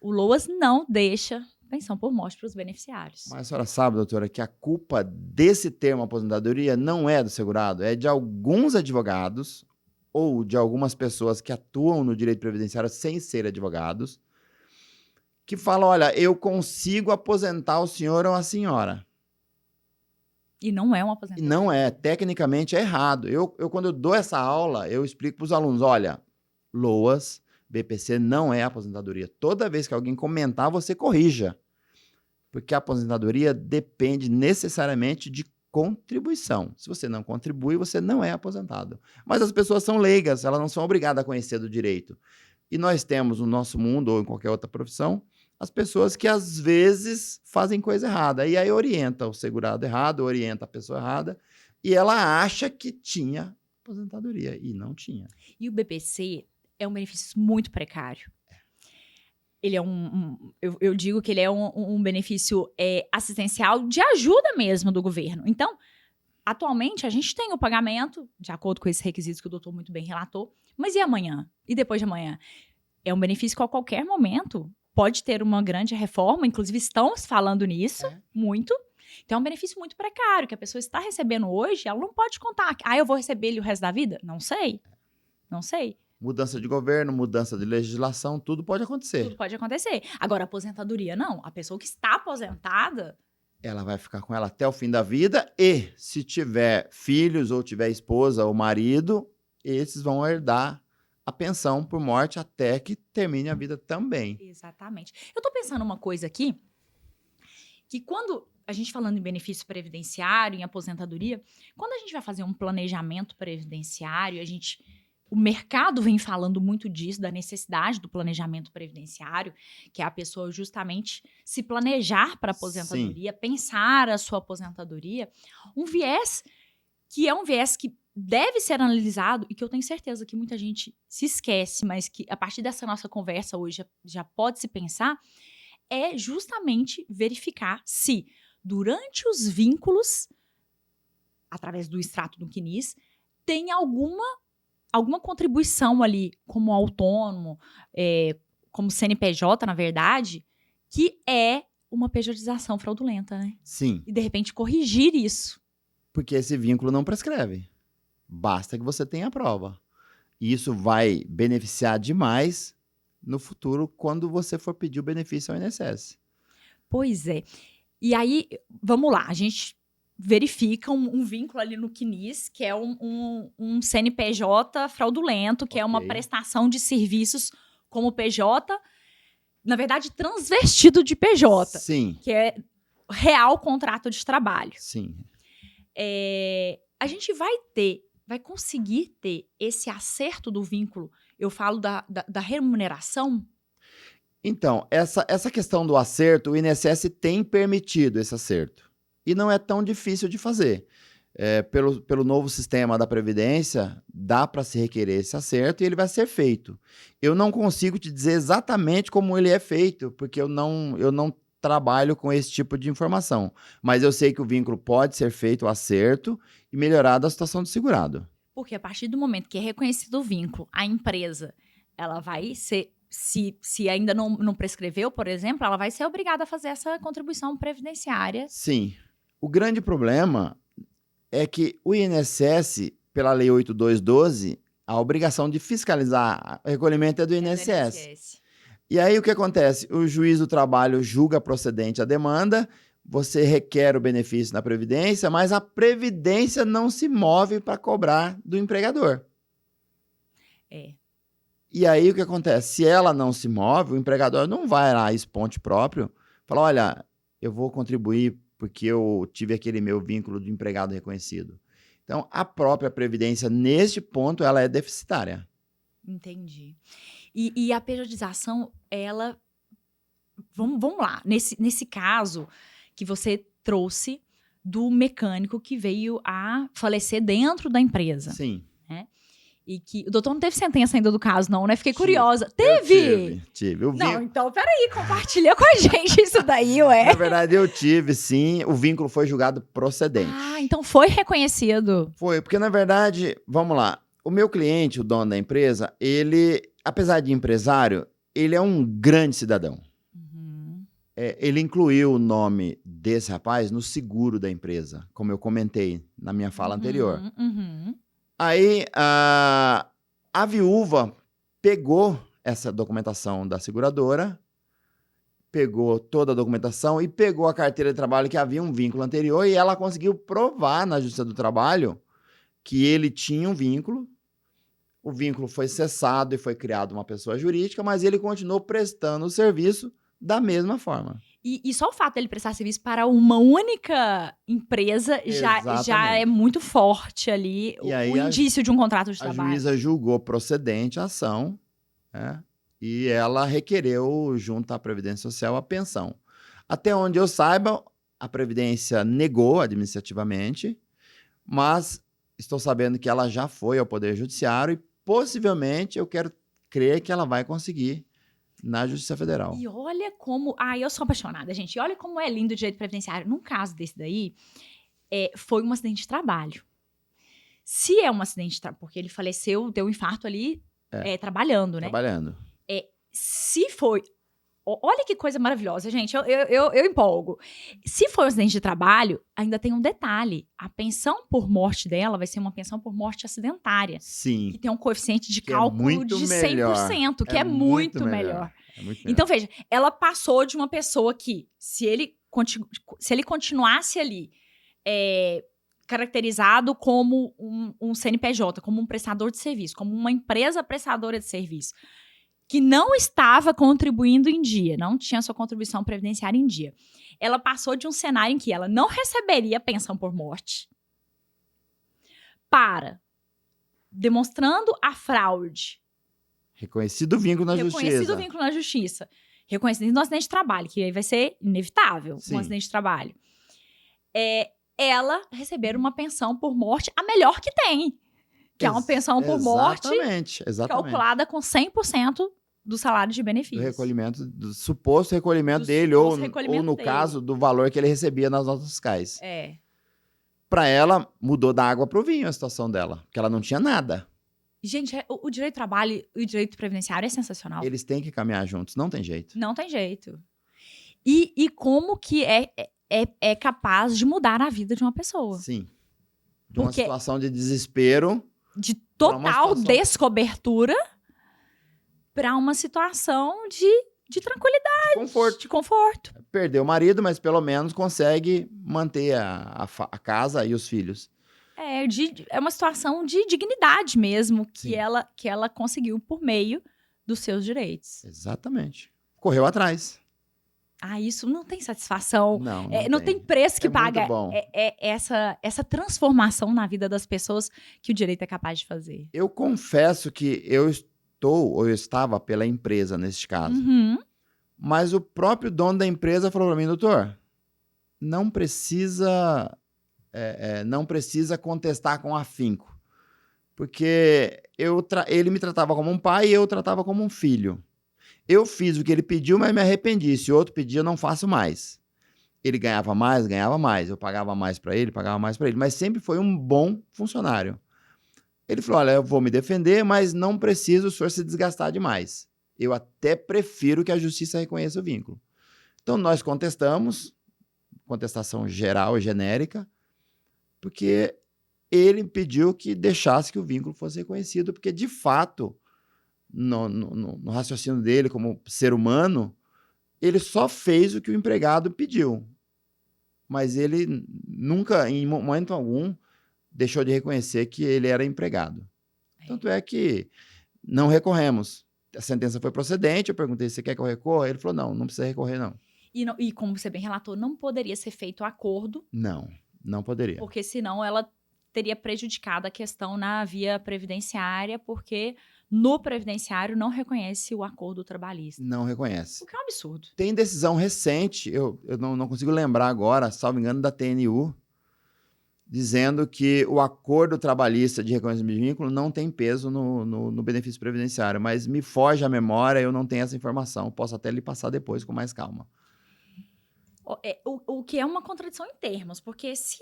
O LOAS não deixa pensão por morte para os beneficiários. Mas a senhora sabe, doutora, que a culpa desse termo aposentadoria não é do segurado, é de alguns advogados ou de algumas pessoas que atuam no direito previdenciário sem ser advogados, que falam, olha, eu consigo aposentar o senhor ou a senhora. E não é uma E aposentadoria. não é, tecnicamente é errado. Quando eu dou essa aula, eu explico para os alunos, olha, LOAS, BPC não é aposentadoria. Toda vez que alguém comentar, você corrija. Porque a aposentadoria depende necessariamente de contribuição. Se você não contribui, você não é aposentado. Mas as pessoas são leigas, elas não são obrigadas a conhecer do direito. E nós temos no nosso mundo, ou em qualquer outra profissão, as pessoas que às vezes fazem coisa errada. E aí orienta o segurado errado, orienta a pessoa errada, e ela acha que tinha aposentadoria, e não tinha. E o BPC é um benefício muito precário. Ele é eu digo que ele é um benefício assistencial de ajuda mesmo do governo. Então, atualmente, a gente tem o pagamento, de acordo com esses requisitos que o doutor muito bem relatou, mas e amanhã? E depois de amanhã? É um benefício que a qualquer momento pode ter uma grande reforma, inclusive estamos falando nisso, muito. Então, é um benefício muito precário, que a pessoa está recebendo hoje, ela não pode contar, eu vou receber ele o resto da vida? Não sei. Não sei. Mudança de governo, mudança de legislação, tudo pode acontecer. Tudo pode acontecer. Agora, aposentadoria, não. A pessoa que está aposentada... Ela vai ficar com ela até o fim da vida e, se tiver filhos ou tiver esposa ou marido, esses vão herdar a pensão por morte até que termine a vida também. Exatamente. Eu tô pensando uma coisa aqui, que quando a gente falando em benefício previdenciário, em aposentadoria, quando a gente vai fazer um planejamento previdenciário, o mercado vem falando muito disso, da necessidade do planejamento previdenciário, que é a pessoa justamente se planejar para a aposentadoria, pensar a sua aposentadoria, um viés que é um viés que deve ser analisado e que eu tenho certeza que muita gente se esquece, mas que a partir dessa nossa conversa hoje já pode se pensar, é justamente verificar se durante os vínculos, através do extrato do CNIS, tem alguma contribuição ali como autônomo, como CNPJ, na verdade, que é uma pejotização fraudulenta, né? Sim, E, de repente, corrigir isso. porque esse vínculo não prescreve. Basta que você tenha a prova. E isso vai beneficiar demais no futuro quando você for pedir o benefício ao INSS. Pois é. E aí, vamos lá, a gente verifica um vínculo ali no CNIS, que é um CNPJ fraudulento, que é uma Ok. prestação de serviços como PJ, na verdade, transvestido de PJ, Sim, que é real contrato de trabalho. sim. A gente vai conseguir ter esse acerto do vínculo, eu falo da remuneração. Então, essa questão do acerto, o INSS tem permitido esse acerto. E não é tão difícil de fazer. Pelo novo sistema da Previdência, dá para se requerer esse acerto e ele vai ser feito. Eu não consigo te dizer exatamente como ele é feito, porque eu não trabalho com esse tipo de informação. Mas eu sei que o vínculo pode ser feito, o acerto, e melhorada a situação do segurado. Porque a partir do momento que é reconhecido o vínculo, a empresa, ela vai ser, se ainda não prescreveu, por exemplo, ela vai ser obrigada a fazer essa contribuição previdenciária. Sim. O grande problema é que o INSS, pela Lei 8212, a obrigação de fiscalizar o recolhimento é do INSS. E aí o que acontece? O juiz do trabalho julga procedente a demanda, você requer o benefício na Previdência, mas a Previdência não se move para cobrar do empregador. E aí o que acontece? Se ela não se move, o empregador não vai lá, esponte próprio, fala, olha, eu vou contribuir porque eu tive aquele meu vínculo de empregado reconhecido. Então, a própria Previdência, neste ponto, ela é deficitária. Entendi. E a periodização, ela... Vamos lá. Nesse caso que você trouxe do mecânico que veio a falecer dentro da empresa. Sim. E que... O doutor não teve sentença ainda do caso, não, né? Fiquei Tive. curiosa. Eu Teve? tive. Não, então peraí, compartilha com a gente isso daí, ué. Na verdade, eu tive, sim. O vínculo foi julgado procedente. Ah, então foi reconhecido. Foi, porque na verdade, vamos lá, o meu cliente, o dono da empresa, ele, apesar de empresário, ele é um grande cidadão. Uhum. Ele incluiu o nome desse rapaz no seguro da empresa, como eu comentei na minha fala anterior. Uhum. Aí, a viúva pegou essa documentação da seguradora, pegou toda a documentação e pegou a carteira de trabalho que havia um vínculo anterior e ela conseguiu provar na Justiça do Trabalho que ele tinha um vínculo. O vínculo foi cessado e foi criada uma pessoa jurídica, mas ele continuou prestando o serviço da mesma forma. E só o fato dele prestar serviço para uma única empresa já Exatamente. é muito forte ali, E aí o indício de um contrato de A trabalho. juíza julgou procedente a ação, né? E ela requereu, junto à Previdência Social, a pensão. Até onde eu saiba, a Previdência negou administrativamente, mas estou sabendo que ela já foi ao Poder Judiciário e possivelmente eu quero crer que ela vai conseguir na Justiça Federal. E olha como... eu sou apaixonada, gente. E olha como é lindo o direito previdenciário. Num caso desse daí, foi um acidente de trabalho. Se é um acidente de trabalho, porque ele faleceu, deu um infarto ali trabalhando, né? Trabalhando. Se foi... Olha que coisa maravilhosa, gente. Eu empolgo. Se for um acidente de trabalho, ainda tem um detalhe. A pensão por morte dela vai ser uma pensão por morte acidentária. Sim. Que tem um coeficiente de Que é cálculo muito de 100%, melhor. que é muito melhor. É muito melhor. Então, veja, ela passou de uma pessoa que, se ele continuasse ali caracterizado como um CNPJ, como um prestador de serviço, como uma empresa prestadora de serviço, que não estava contribuindo em dia, não tinha sua contribuição previdenciária em dia. Ela passou de um cenário em que ela não receberia pensão por morte para, demonstrando a fraude, Reconhecido o vínculo na reconhecido o justiça. vínculo na justiça, reconhecido no acidente de trabalho, que aí vai ser inevitável, Sim. um acidente de trabalho, ela receber uma pensão por morte, a melhor que tem, que é uma pensão por morte Exatamente. calculada com 100% do salário de Do benefício. recolhimento, do suposto recolhimento Do dele, suposto ou recolhimento no dele. caso, do valor que ele recebia nas notas fiscais. É. Para ela, mudou da água pro vinho a situação dela, porque ela não tinha nada. Gente, o direito do trabalho e o direito previdenciário é sensacional. Eles têm que caminhar juntos, não tem jeito. Não tem jeito. E como que é capaz de mudar a vida de uma pessoa. Sim. De uma Porque- situação de desespero. De Pra uma total situação- descobertura para uma situação de tranquilidade, De conforto. de conforto. Perdeu o marido, mas pelo menos consegue manter a casa e os filhos. É uma situação de dignidade mesmo Sim. que ela conseguiu por meio dos seus direitos. Exatamente. Correu atrás. Isso não tem satisfação. Não, Não tem preço que É muito paga. bom. Essa transformação na vida das pessoas que o direito é capaz de fazer. Eu confesso que eu eu estava pela empresa neste caso. Uhum. Mas o próprio dono da empresa falou para mim, doutor, não precisa contestar com afinco. Porque ele me tratava como um pai e eu tratava como um filho. Eu fiz o que ele pediu, mas me arrependi. Se outro pedir, eu não faço mais. Ele ganhava mais. Eu pagava mais para ele, mas sempre foi um bom funcionário. Ele falou, olha, eu vou me defender, mas não preciso o senhor se desgastar demais. Eu até prefiro que a justiça reconheça o vínculo. Então, nós contestamos, contestação geral e genérica, porque ele pediu que deixasse que o vínculo fosse reconhecido, porque, de fato, no raciocínio dele como ser humano, ele só fez o que o empregado pediu. Mas ele nunca, em momento algum, deixou de reconhecer que ele era empregado. Tanto é que não recorremos. A sentença foi procedente, eu perguntei se quer que eu recorra, ele falou, não precisa recorrer, não. E como você bem relatou, não poderia ser feito acordo, Não poderia. porque senão ela teria prejudicado a questão na via previdenciária, porque no previdenciário não reconhece o acordo trabalhista. Não reconhece. O que é um absurdo. Tem decisão recente, eu não consigo lembrar agora, salvo engano, da TNU, dizendo que o acordo trabalhista de reconhecimento de vínculo não tem peso no benefício previdenciário, mas me foge a memória, eu não tenho essa informação. Posso até lhe passar depois com mais calma. O que é uma contradição em termos, porque se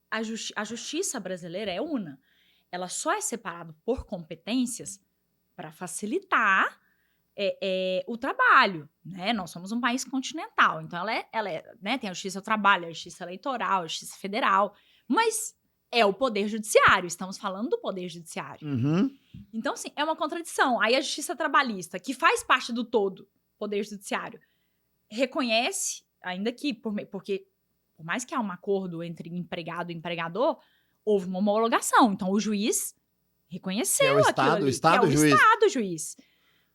a justiça brasileira é una, ela só é separada por competências para facilitar o trabalho, né? Nós somos um país continental, então né, tem a justiça do trabalho, a justiça eleitoral, a justiça federal, mas é o poder judiciário, estamos falando do poder judiciário. Uhum. Então, assim, é uma contradição. Aí a justiça trabalhista, que faz parte do todo, poder judiciário, reconhece, ainda que, porque por mais que há um acordo entre empregado e empregador, houve uma homologação. Então, o juiz reconheceu Que é o aquilo ali, Estado que é o juiz. Estado juiz.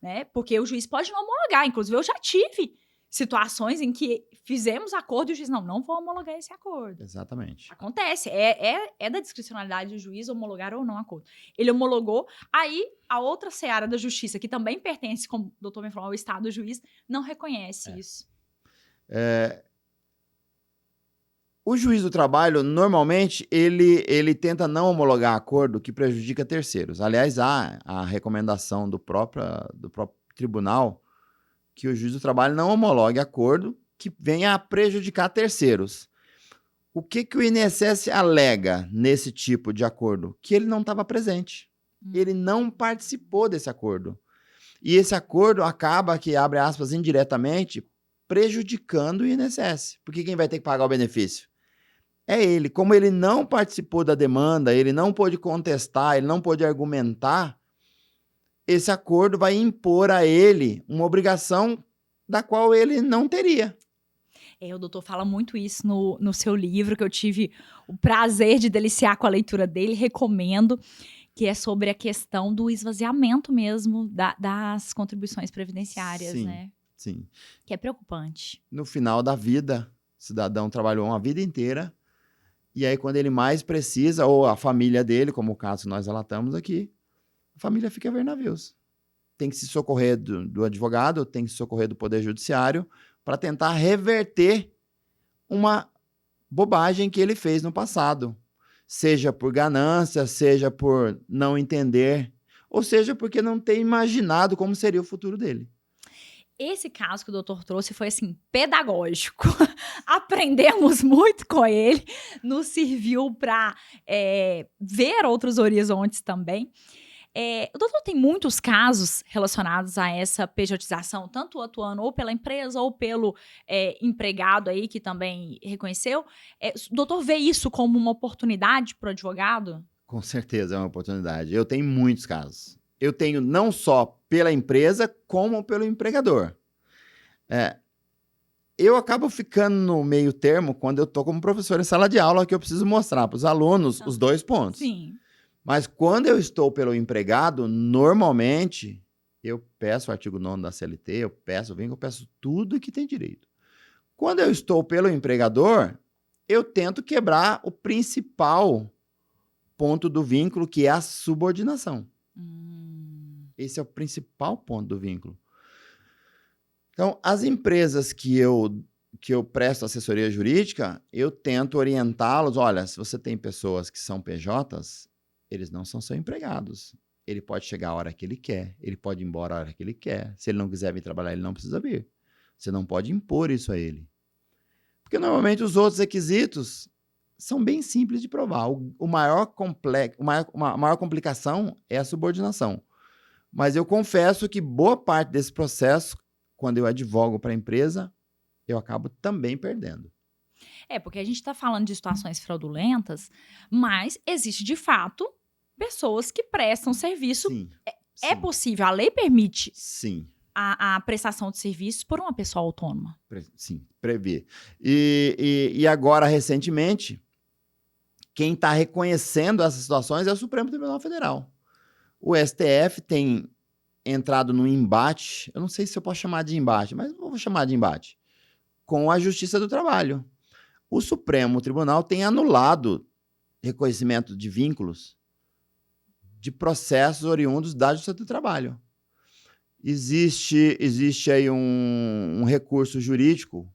Né? Porque o juiz pode não homologar. Inclusive, eu já tive situações em que fizemos acordo e o juiz, não vou homologar esse acordo. Exatamente. Acontece. É da discricionalidade do juiz homologar ou não acordo. Ele homologou, aí a outra seara da justiça, que também pertence, como o doutor me falou, ao Estado juiz, não reconhece isso. O juiz do trabalho, normalmente, ele tenta não homologar acordo que prejudica terceiros. Aliás, há a recomendação do próprio tribunal que o juiz do trabalho não homologue acordo que venha a prejudicar terceiros. O que o INSS alega nesse tipo de acordo? Que ele não estava presente. Ele não participou desse acordo. E esse acordo acaba, que abre aspas, indiretamente, prejudicando o INSS. Porque quem vai ter que pagar o benefício? É ele. Como ele não participou da demanda, ele não pôde contestar, ele não pôde argumentar, esse acordo vai impor a ele uma obrigação da qual ele não teria. O doutor fala muito isso no seu livro, que eu tive o prazer de deliciar com a leitura dele, recomendo, que é sobre a questão do esvaziamento mesmo das contribuições previdenciárias, Sim, né? sim. Que é preocupante. No final da vida, o cidadão trabalhou uma vida inteira, e aí quando ele mais precisa, ou a família dele, como o caso que nós relatamos aqui, a família fica a ver navios. Tem que se socorrer do advogado, tem que se socorrer do Poder Judiciário, para tentar reverter uma bobagem que ele fez no passado. Seja por ganância, seja por não entender, ou seja porque não ter imaginado como seria o futuro dele. Esse caso que o doutor trouxe foi, assim, pedagógico. Aprendemos muito com ele, nos serviu para ver outros horizontes também. O doutor tem muitos casos relacionados a essa pejotização, tanto atuando ou pela empresa ou pelo empregado aí, que também reconheceu. O doutor vê isso como uma oportunidade para o advogado? Com certeza é uma oportunidade. Eu tenho muitos casos. Eu tenho não só pela empresa, como pelo empregador. Eu acabo ficando no meio termo quando eu estou como professor em sala de aula, que eu preciso mostrar para os alunos os dois pontos. Sim. Mas quando eu estou pelo empregado, normalmente eu peço o artigo 9º da CLT, eu peço tudo que tem direito. Quando eu estou pelo empregador, eu tento quebrar o principal ponto do vínculo, que é a subordinação. Esse é o principal ponto do vínculo. Então, as empresas que eu presto assessoria jurídica, eu tento orientá-los. Olha, se você tem pessoas que são PJs, eles não são seus empregados. Ele pode chegar a hora que ele quer, ele pode ir embora a hora que ele quer. Se ele não quiser vir trabalhar, ele não precisa vir. Você não pode impor isso a ele. Porque, normalmente, os outros requisitos são bem simples de provar. A maior complicação é a subordinação. Mas eu confesso que boa parte desse processo, quando eu advogo para a empresa, eu acabo também perdendo. Porque a gente está falando de situações fraudulentas, mas existe, de fato, pessoas que prestam serviço. Sim. É possível, a lei permite Sim. a prestação de serviços por uma pessoa autônoma. Sim, prevê. E agora, recentemente, quem está reconhecendo essas situações é o Supremo Tribunal Federal. O STF tem entrado num embate, eu não sei se eu posso chamar de embate, mas vou chamar de embate, com a Justiça do Trabalho. O Supremo Tribunal tem anulado reconhecimento de vínculos de processos oriundos da Justiça do Trabalho. Existe aí um recurso jurídico,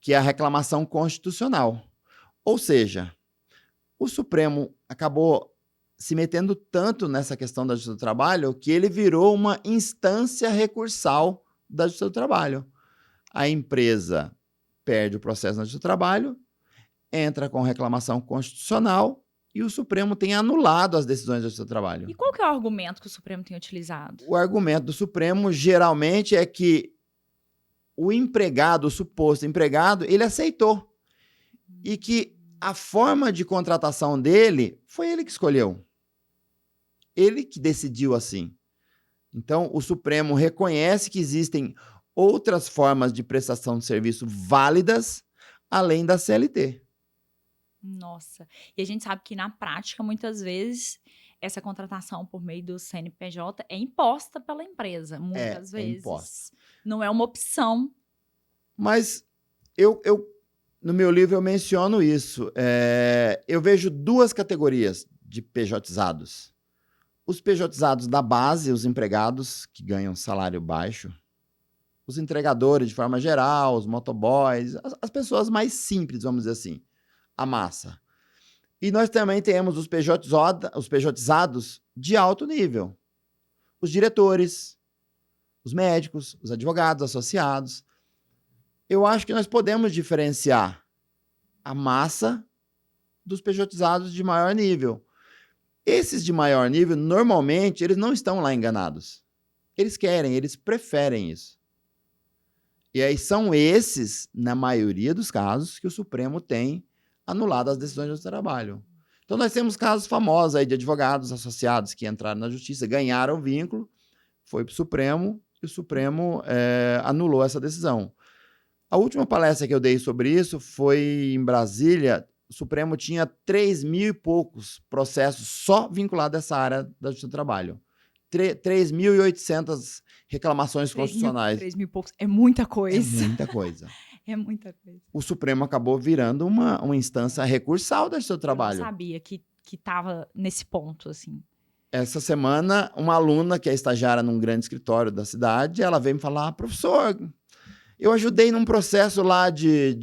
que é a reclamação constitucional. Ou seja, o Supremo acabou se metendo tanto nessa questão da Justiça do Trabalho que ele virou uma instância recursal da Justiça do Trabalho. A empresa perde o processo na Justiça do Trabalho, entra com reclamação constitucional e o Supremo tem anulado as decisões da Justiça do Trabalho. E qual que é o argumento que o Supremo tem utilizado? O argumento do Supremo, geralmente, é que o empregado, o suposto empregado, ele aceitou. E que a forma de contratação dele foi ele que escolheu. Ele que decidiu assim. Então, o Supremo reconhece que existem outras formas de prestação de serviço válidas, além da CLT. Nossa. E a gente sabe que, na prática, muitas vezes, essa contratação por meio do CNPJ é imposta pela empresa. Muitas vezes. Imposta. Não é uma opção. Mas no meu livro eu menciono isso. Eu vejo duas categorias de PJizados. Os PJizados da base, os empregados que ganham salário baixo, os entregadores de forma geral, os motoboys, as pessoas mais simples, vamos dizer assim, a massa. E nós também temos os PJizados de alto nível. Os diretores, os médicos, os advogados associados. Eu acho que nós podemos diferenciar a massa dos PJizados de maior nível. Esses de maior nível, normalmente, eles não estão lá enganados. Eles querem, eles preferem isso. E aí são esses, na maioria dos casos, que o Supremo tem anulado as decisões do trabalho. Então, nós temos casos famosos aí de advogados associados que entraram na justiça, ganharam o vínculo, foi para o Supremo, e o Supremo anulou essa decisão. A última palestra que eu dei sobre isso foi em Brasília. O Supremo tinha 3.000 e poucos processos só vinculados a essa área da Justiça do Trabalho. 3.800 reclamações 3 mil, constitucionais. 3 mil e poucos. É muita É coisa. muita coisa. É muita coisa. O Supremo acabou virando uma instância recursal da Justiça do Trabalho. Eu não sabia que estava nesse ponto, assim. Essa semana, uma aluna que é estagiária num grande escritório da cidade, ela veio me falar, professor, eu ajudei num processo lá de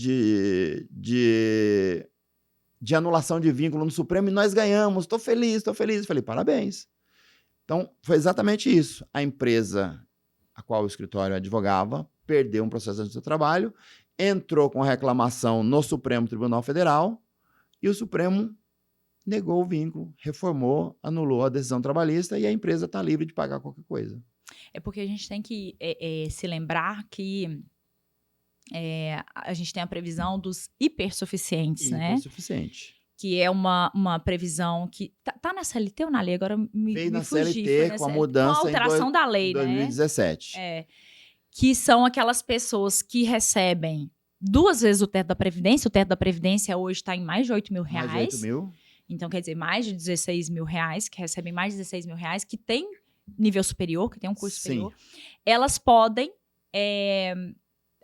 anulação de vínculo no Supremo e nós ganhamos, estou feliz. Eu falei, parabéns. Então, foi exatamente isso. A empresa a qual o escritório advogava perdeu um processo de trabalho, entrou com a reclamação no Supremo Tribunal Federal e o Supremo negou o vínculo, reformou, anulou a decisão trabalhista e a empresa está livre de pagar qualquer coisa. É porque a gente tem que se lembrar que a gente tem a previsão dos hipersuficientes, né? Hipersuficiente. Que é uma previsão que tá na CLT ou na lei? Agora Veio na fugi, CLT com a mudança com a alteração da lei, em 2017. né? Que são aquelas pessoas que recebem 2 vezes o teto da Previdência. O teto da Previdência hoje está em mais de R$8 mil. Mais de 8 mil. Então, quer dizer, mais de R$16 mil, que recebem mais de R$16 mil, que tem nível superior, que tem um curso superior. Elas podem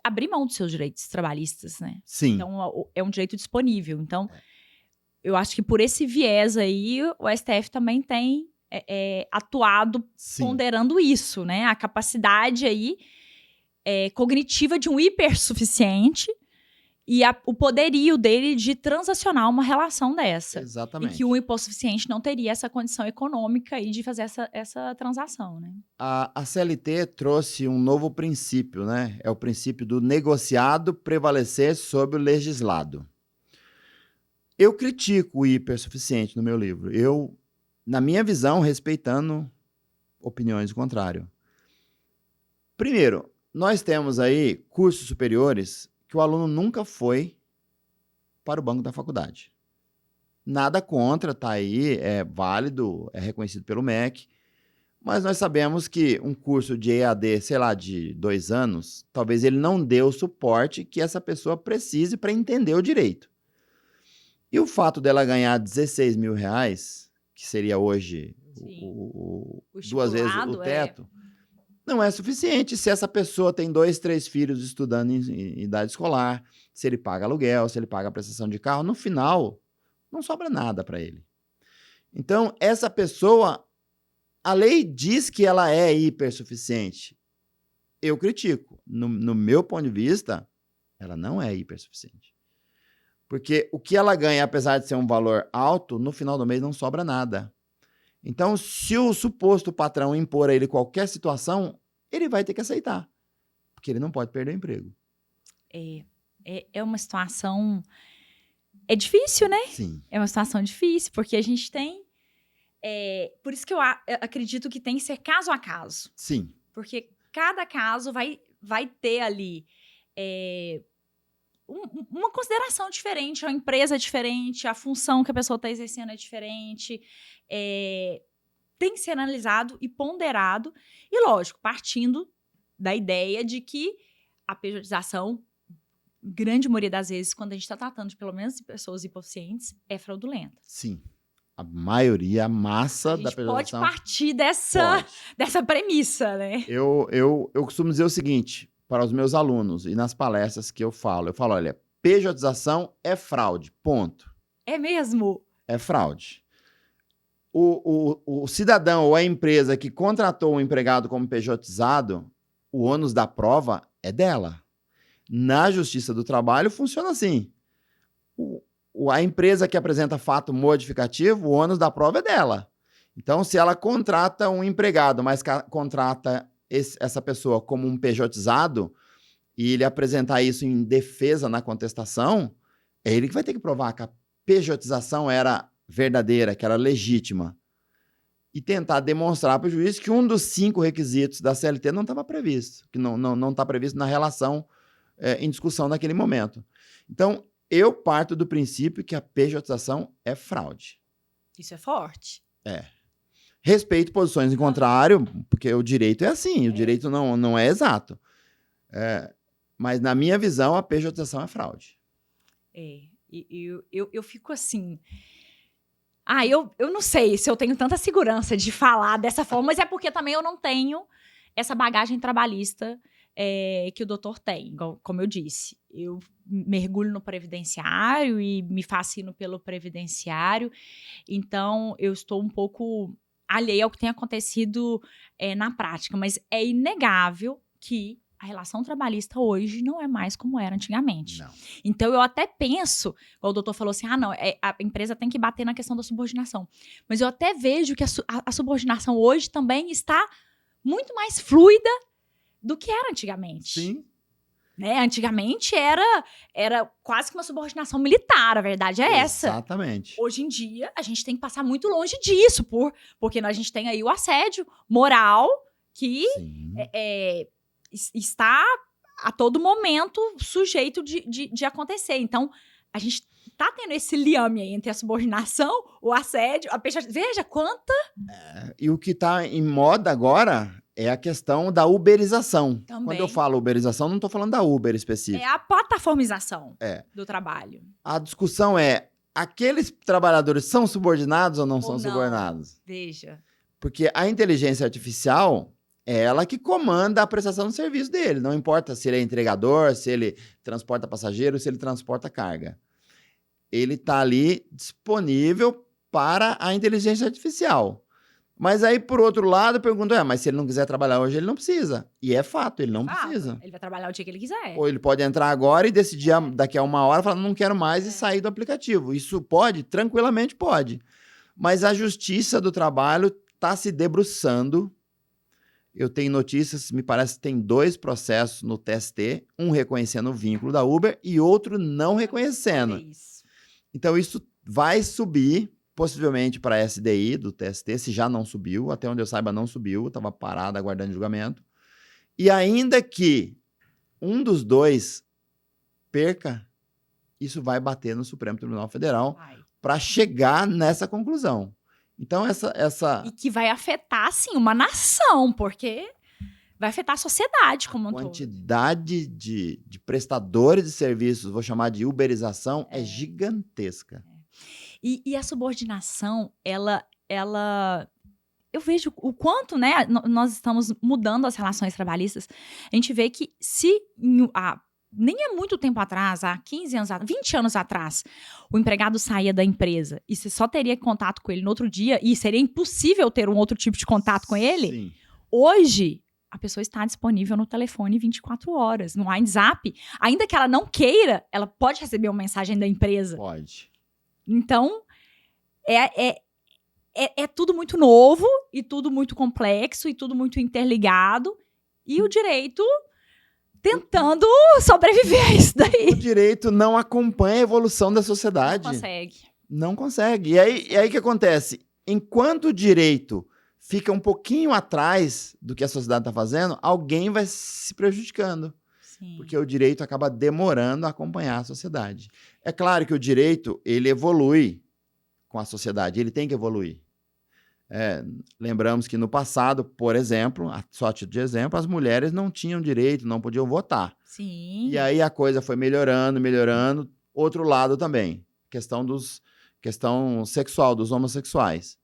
abrir mão dos seus direitos trabalhistas, né? Sim. Então, é um direito disponível. Então, eu acho que por esse viés aí, o STF também tem atuado ponderando isso, né? A capacidade aí cognitiva de um hipersuficiente e o poderio dele de transacionar uma relação dessa. Exatamente. E que o hipossuficiente não teria essa condição econômica aí de fazer essa transação, né? A CLT trouxe um novo princípio, né? É o princípio do negociado prevalecer sobre o legislado. Eu critico o hipersuficiente no meu livro. Eu, na minha visão, respeitando opiniões do contrário. Primeiro, nós temos aí cursos superiores que o aluno nunca foi para o banco da faculdade. Nada contra, tá aí, é válido, é reconhecido pelo MEC, mas nós sabemos que um curso de EAD, sei lá, de 2 anos, talvez ele não dê o suporte que essa pessoa precise para entender o direito. E o fato dela ganhar R$16 mil, que seria hoje 2 vezes o teto, não é suficiente se essa pessoa tem 2, 3 filhos estudando em idade escolar, se ele paga aluguel, se ele paga prestação de carro, no final não sobra nada para ele. Então, essa pessoa, a lei diz que ela é hipersuficiente. Eu critico. No meu ponto de vista, ela não é hipersuficiente. Porque o que ela ganha, apesar de ser um valor alto, no final do mês não sobra nada. Então, se o suposto patrão impor a ele qualquer situação, ele vai ter que aceitar, porque ele não pode perder o emprego. É uma situação... É difícil, né? Sim. É uma situação difícil, porque a gente tem... por isso que eu acredito que tem que ser caso a caso. Sim. Porque cada caso vai ter ali... uma consideração diferente, uma empresa diferente, a função que a pessoa está exercendo é diferente, tem que ser analisado e ponderado, e lógico, partindo da ideia de que a pejotização, grande maioria das vezes, quando a gente está tratando de pelo menos de pessoas hipossuficientes, é fraudulenta. Sim. A maioria, a massa da pejotização... A gente pode partir dessa premissa, né? Eu costumo dizer o seguinte... para os meus alunos e nas palestras que eu falo, olha, pejotização é fraude, ponto. É mesmo? É fraude. O cidadão ou a empresa que contratou um empregado como pejotizado, o ônus da prova é dela. Na Justiça do Trabalho funciona assim. A empresa que apresenta fato modificativo, o ônus da prova é dela. Então, se ela contrata um empregado, mas contrata essa pessoa como um pejotizado e ele apresentar isso em defesa na contestação, é ele que vai ter que provar que a pejotização era verdadeira, que era legítima, e tentar demonstrar para o juiz que um dos 5 requisitos da CLT não estava previsto, que não está previsto na relação em discussão naquele momento. Então, eu parto do princípio que a pejotização é fraude. Isso é forte. Respeito posições em contrário, porque o direito é assim, o direito não é exato. Mas, na minha visão, a pejotização é fraude. Eu fico assim... eu não sei se eu tenho tanta segurança de falar dessa forma, mas é porque também eu não tenho essa bagagem trabalhista que o doutor tem, como eu disse. Eu mergulho no previdenciário e me fascino pelo previdenciário, então eu estou um pouco alheia ao que tem acontecido na prática, mas é inegável que a relação trabalhista hoje não é mais como era antigamente. Não. Então, eu até penso, o doutor falou assim, a empresa tem que bater na questão da subordinação. Mas eu até vejo que a subordinação hoje também está muito mais fluida do que era antigamente. Sim. Né? Antigamente era quase que uma subordinação militar, a verdade é essa. Exatamente. Hoje em dia, a gente tem que passar muito longe disso, porque a gente tem aí o assédio moral que está a todo momento sujeito de acontecer. Então, a gente tá tendo esse liame aí entre a subordinação, o assédio, a pejotização. Veja quanta... E o que tá em moda agora é a questão da uberização. Também. Quando eu falo uberização, não estou falando da Uber específico. É a plataformização do trabalho. A discussão é, aqueles trabalhadores são subordinados ou não são não. subordinados? Veja. Porque a inteligência artificial... é ela que comanda a prestação do serviço dele. Não importa se ele é entregador, se ele transporta passageiro, se ele transporta carga. Ele está ali disponível para a inteligência artificial. Mas aí, por outro lado, pergunto, mas se ele não quiser trabalhar hoje, ele não precisa. E é fato, ele não precisa. Ele vai trabalhar o dia que ele quiser. Ou ele pode entrar agora e decidir daqui a uma hora, falar, não quero mais e sair do aplicativo. Isso pode? Tranquilamente pode. Mas a Justiça do Trabalho está se debruçando. Eu tenho notícias, me parece que tem 2 processos no TST, um reconhecendo o vínculo da Uber e outro não reconhecendo. Então, isso vai subir, possivelmente, para a SDI do TST, se já não subiu. Até onde eu saiba, não subiu, estava parado, aguardando julgamento. E ainda que um dos 2 perca, isso vai bater no Supremo Tribunal Federal para chegar nessa conclusão. Então, essa... E que vai afetar, sim, uma nação, porque vai afetar a sociedade como um todo. A quantidade de prestadores de serviços, vou chamar de uberização, é gigantesca. E a subordinação, ela... Eu vejo o quanto, né, nós estamos mudando as relações trabalhistas. A gente vê que nem é muito tempo atrás, há 15 anos, 20 anos atrás, o empregado saía da empresa e você só teria contato com ele no outro dia e seria impossível ter um outro tipo de contato com ele. Sim. Hoje, a pessoa está disponível no telefone 24 horas, no WhatsApp. Ainda que ela não queira, ela pode receber uma mensagem da empresa. Pode. Então, é tudo muito novo e tudo muito complexo e tudo muito interligado. E o direito... tentando sobreviver a isso daí. O direito não acompanha a evolução da sociedade. Não consegue. Não consegue. E aí o que acontece? Enquanto o direito fica um pouquinho atrás do que a sociedade está fazendo, alguém vai se prejudicando. Sim. Porque o direito acaba demorando a acompanhar a sociedade. É claro que o direito, ele evolui com a sociedade, ele tem que evoluir. Lembramos que no passado, por exemplo, só a título de exemplo, as mulheres não tinham direito, não podiam votar. Sim. E aí a coisa foi melhorando. Outro lado também, questão sexual dos homossexuais.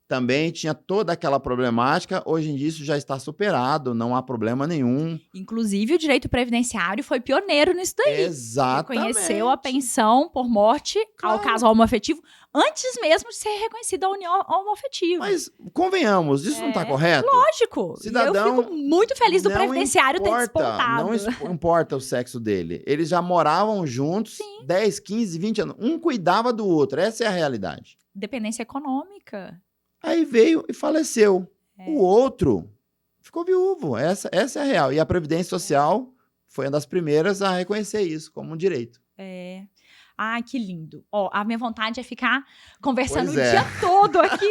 Também tinha toda aquela problemática, hoje em dia isso já está superado, não há problema nenhum. Inclusive o direito previdenciário foi pioneiro nisso daí. Exatamente. Reconheceu a pensão por morte ao casal homoafetivo, antes mesmo de ser reconhecida a união homoafetiva. Mas, convenhamos, isso não está correto? Lógico. Cidadão, eu fico muito feliz do previdenciário ter despontado. Não importa o sexo dele. Eles já moravam juntos 10, 15, 20 anos. Um cuidava do outro. Essa é a realidade. Dependência econômica. Aí veio e faleceu. O outro ficou viúvo. Essa é a real. E a Previdência Social foi uma das primeiras a reconhecer isso como um direito. Ai, que lindo. A minha vontade é ficar conversando o dia todo aqui.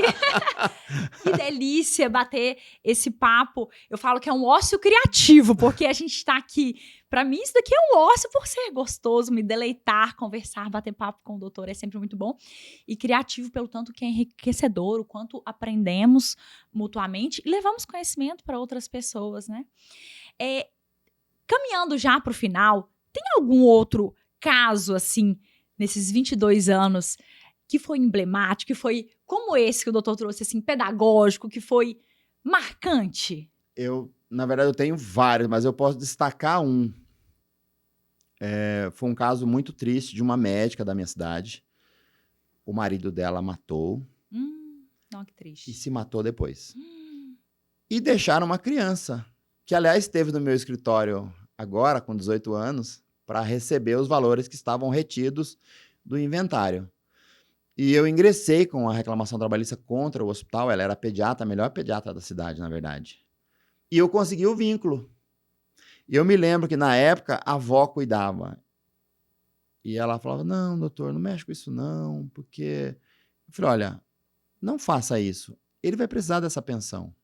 Que delícia bater esse papo. Eu falo que é um ócio criativo, porque a gente está aqui. Para mim, isso daqui é um ócio por ser gostoso, me deleitar, conversar, bater papo com o doutor é sempre muito bom. E criativo pelo tanto que é enriquecedor, o quanto aprendemos mutuamente e levamos conhecimento para outras pessoas, né? caminhando já para o final, tem algum outro caso, assim, nesses 22 anos, que foi emblemático, que foi como esse que o doutor trouxe, assim, pedagógico, que foi marcante? Na verdade, eu tenho vários, mas eu posso destacar um. Foi um caso muito triste de uma médica da minha cidade. O marido dela matou Não, que e triste. se matou depois. E deixaram uma criança, que aliás esteve no meu escritório agora, com 18 anos, para receber os valores que estavam retidos do inventário. E eu ingressei com a reclamação trabalhista contra o hospital. Ela era pediatra, a melhor pediatra da cidade, na verdade. E eu consegui o vínculo. E eu me lembro que, na época, a avó cuidava. E ela falava, não, doutor, não mexe com isso não, porque... Eu falei, olha, não faça isso. Ele vai precisar dessa pensão.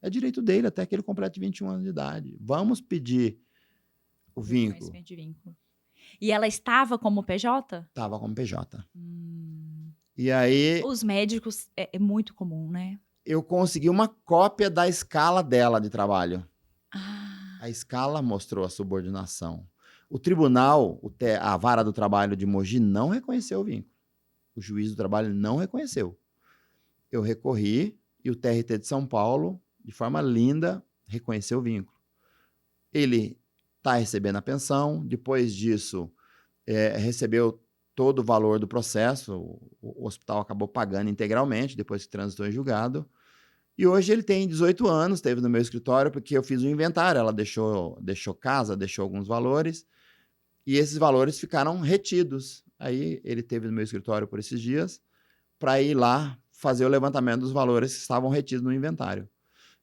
É direito dele até que ele complete 21 anos de idade. Vamos pedir o vínculo. Reconhecimento de vínculo. E ela estava como PJ? Estava como PJ. E aí, Os médicos, é muito comum, né? eu consegui uma cópia da escala dela de trabalho. Ah, A escala mostrou a subordinação. O tribunal, a vara do trabalho de Mogi, não reconheceu o vínculo. O juiz do trabalho não reconheceu. Eu recorri e o TRT de São Paulo, de forma linda, reconheceu o vínculo. Ele está recebendo a pensão, depois disso, recebeu todo o valor do processo, o hospital acabou pagando integralmente, depois que transitou em julgado. E hoje ele tem 18 anos, esteve no meu escritório, porque eu fiz o inventário, ela deixou casa, deixou alguns valores, e esses valores ficaram retidos. Aí ele esteve no meu escritório por esses dias, para ir lá fazer o levantamento dos valores que estavam retidos no inventário.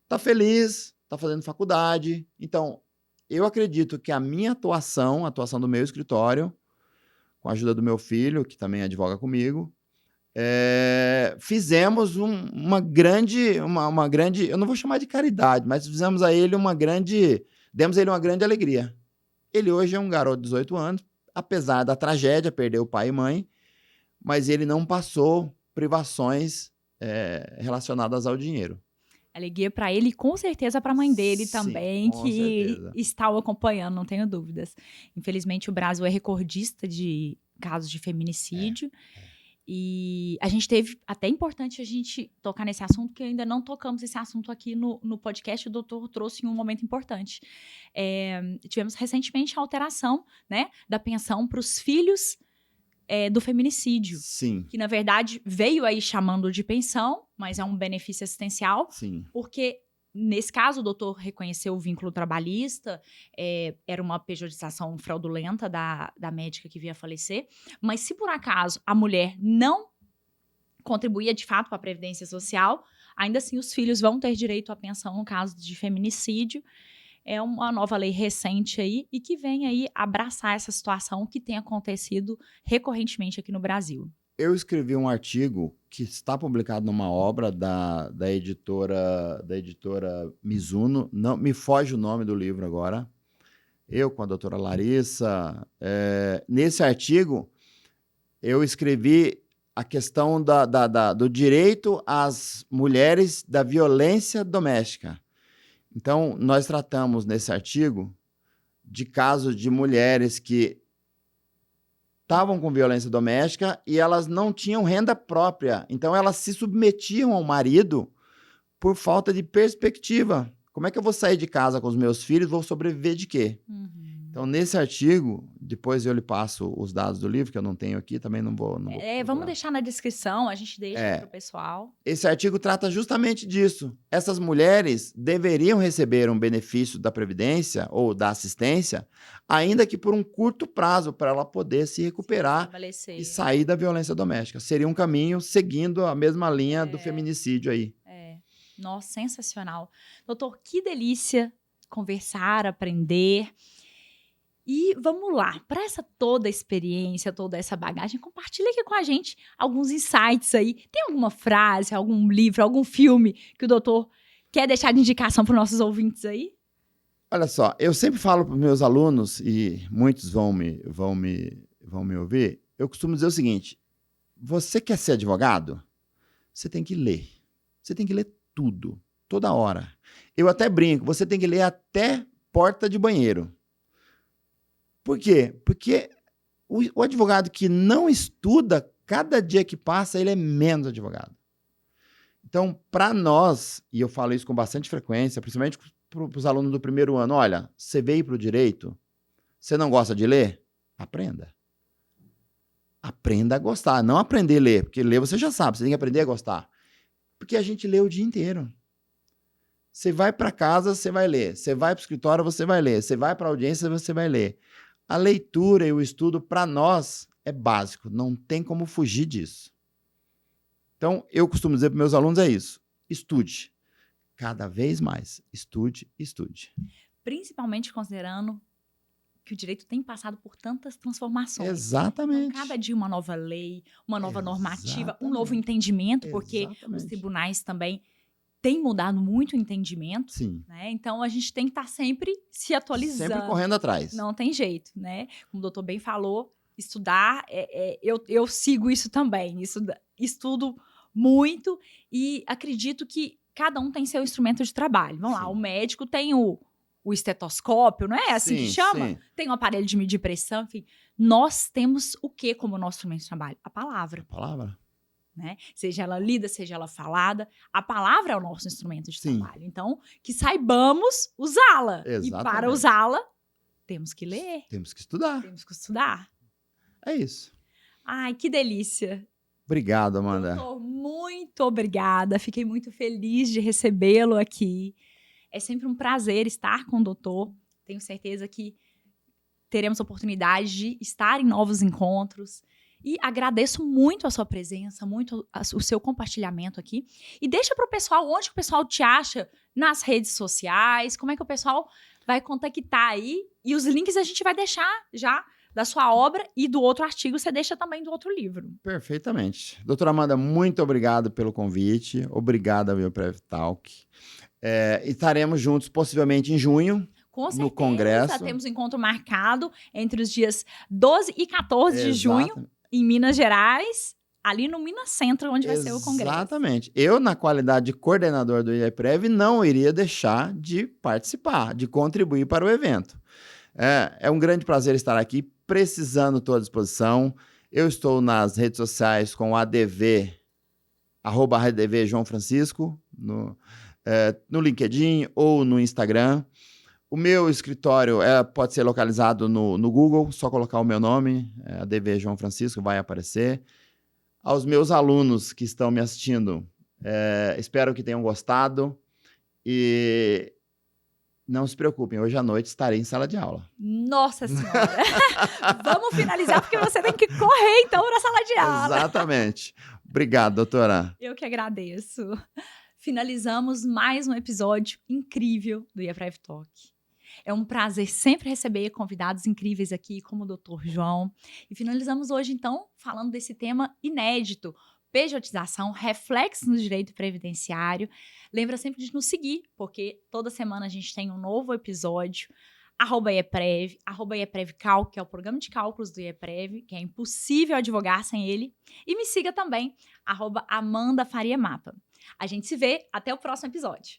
Está feliz, está fazendo faculdade. Então, eu acredito que a minha atuação, a atuação do meu escritório, com a ajuda do meu filho, que também advoga comigo, fizemos uma grande, eu não vou chamar de caridade, mas fizemos a ele demos a ele uma grande alegria. Ele hoje é um garoto de 18 anos, apesar da tragédia, perdeu o pai e mãe, mas ele não passou privações relacionadas ao dinheiro. alegria para ele e com certeza para a mãe dele Sim, também, com que certeza. está o acompanhando, não tenho dúvidas. Infelizmente, o Brasil é recordista de casos de feminicídio. E a gente teve, até importante a gente tocar nesse assunto, porque ainda não tocamos esse assunto aqui no podcast, o doutor trouxe em um momento importante. Tivemos recentemente a alteração, né, da pensão para os filhos do feminicídio. Sim. Que, na verdade, veio aí chamando de pensão, mas é um benefício assistencial. Sim. Porque, nesse caso, o doutor reconheceu o vínculo trabalhista, era uma pejotização fraudulenta da médica que via falecer. Mas, se por acaso a mulher não contribuía de fato para a Previdência Social, ainda assim os filhos vão ter direito à pensão no caso de feminicídio. É uma nova lei recente aí e que vem aí abraçar essa situação que tem acontecido recorrentemente aqui no Brasil. Eu escrevi um artigo que está publicado numa obra da editora Mizuno. Não me foge o nome do livro agora. Eu com a doutora Larissa. Nesse artigo, eu escrevi a questão do direito às mulheres da violência doméstica. Então, nós tratamos nesse artigo de casos de mulheres que estavam com violência doméstica e elas não tinham renda própria. Então, elas se submetiam ao marido por falta de perspectiva. Como é que eu vou sair de casa com os meus filhos? Vou sobreviver de quê? Então, nesse artigo, depois eu lhe passo os dados do livro, que eu não tenho aqui, também não vou vamos deixar na descrição, a gente deixa para o pessoal. Esse artigo trata justamente disso. Essas mulheres deveriam receber um benefício da Previdência ou da assistência, ainda que por um curto prazo, para ela poder se recuperar e sair da violência doméstica. Seria um caminho seguindo a mesma linha do feminicídio aí. Nossa, sensacional. Doutor, que delícia conversar, aprender. E vamos lá, para essa toda experiência, toda essa bagagem, compartilha aqui com a gente alguns insights aí. Tem alguma frase, algum livro, algum filme que o doutor quer deixar de indicação para os nossos ouvintes aí? Olha só, eu sempre falo para os meus alunos, e muitos vão me ouvir, eu costumo dizer o seguinte: você quer ser advogado? Você tem que ler. Você tem que ler tudo, toda hora. Eu até brinco, você tem que ler até porta de banheiro. Por quê? Porque o advogado que não estuda, cada dia que passa, ele é menos advogado. Então, para nós, e eu falo isso com bastante frequência, principalmente para os alunos do primeiro ano, olha, você veio para o direito, você não gosta de ler? Aprenda. Aprenda a gostar, não aprender a ler, porque ler você já sabe, você tem que aprender a gostar. Porque a gente lê o dia inteiro. Você vai para casa, você vai ler. Você vai para o escritório, você vai ler. Você vai para a audiência, você vai ler. A leitura e o estudo, para nós, é básico. Não tem como fugir disso. Então, eu costumo dizer para meus alunos é isso. Estude. Cada vez mais. Estude, estude. Principalmente considerando que o direito tem passado por tantas transformações. Exatamente. Então, cada dia uma nova lei, uma nova normativa, um novo Exatamente. entendimento, porque os Exatamente. tribunais também têm mudado muito o entendimento. Sim. Né? Então, a gente tem que estar sempre se atualizando. Sempre correndo atrás. Não tem jeito, né? Como o doutor bem falou, estudar, eu sigo isso também. Estudo muito e acredito que cada um tem seu instrumento de trabalho. Vamos lá, Sim. o médico tem o estetoscópio, não é assim que Sim, chama? sim. Tem o aparelho de medir pressão, enfim. Nós temos o que como nosso instrumento de trabalho? A palavra. A palavra. Né? Seja ela lida, seja ela falada, a palavra é o nosso instrumento de Sim. trabalho. Então, que saibamos usá-la. E Exatamente. para usá-la, temos que ler, Temos que estudar. temos que estudar. É isso. Ai, que delícia. Obrigado, Amanda. Doutor, muito obrigada. Fiquei muito feliz de recebê-lo aqui. É sempre um prazer estar com o doutor. Tenho certeza que teremos oportunidade de estar em novos encontros. E agradeço muito a sua presença, muito o seu compartilhamento aqui. E deixa para o pessoal, onde que o pessoal te acha nas redes sociais, como é que o pessoal vai contactar aí. E os links a gente vai deixar já da sua obra e do outro artigo, você deixa também do outro livro. Perfeitamente. Doutora Amanda, muito obrigado pelo convite. Obrigado ao Prev Talk. Estaremos juntos possivelmente em junho. Com certeza, no Congresso. Temos um encontro marcado entre os dias 12 e 14 de Exato. junho, em Minas Gerais, ali no Minas Centro, onde vai ser o Congresso. Exatamente. Eu, na qualidade de coordenador do IEPREV, não iria deixar de participar, de contribuir para o evento. É um grande prazer estar aqui, precisando, estou à disposição. Eu estou nas redes sociais com @ADV João Francisco, no LinkedIn ou no Instagram. O meu escritório pode ser localizado no Google, só colocar o meu nome, ADV João Francisco, vai aparecer. Aos meus alunos que estão me assistindo, espero que tenham gostado e não se preocupem, hoje à noite estarei em sala de aula. Nossa Senhora! Vamos finalizar porque você tem que correr então para a sala de aula. Exatamente. Obrigado, doutora. Eu que agradeço. Finalizamos mais um episódio incrível do IEPREV Talk. É um prazer sempre receber convidados incríveis aqui, como o Dr. João. E finalizamos hoje, então, falando desse tema inédito, pejotização, reflexos no direito previdenciário. Lembra sempre de nos seguir, porque toda semana a gente tem um novo episódio. @IEPREV, @IEPREVCAL, que é o programa de cálculos do IEPREV, que é impossível advogar sem ele. E me siga também, @AmandaFariaMapa. A gente se vê, até o próximo episódio.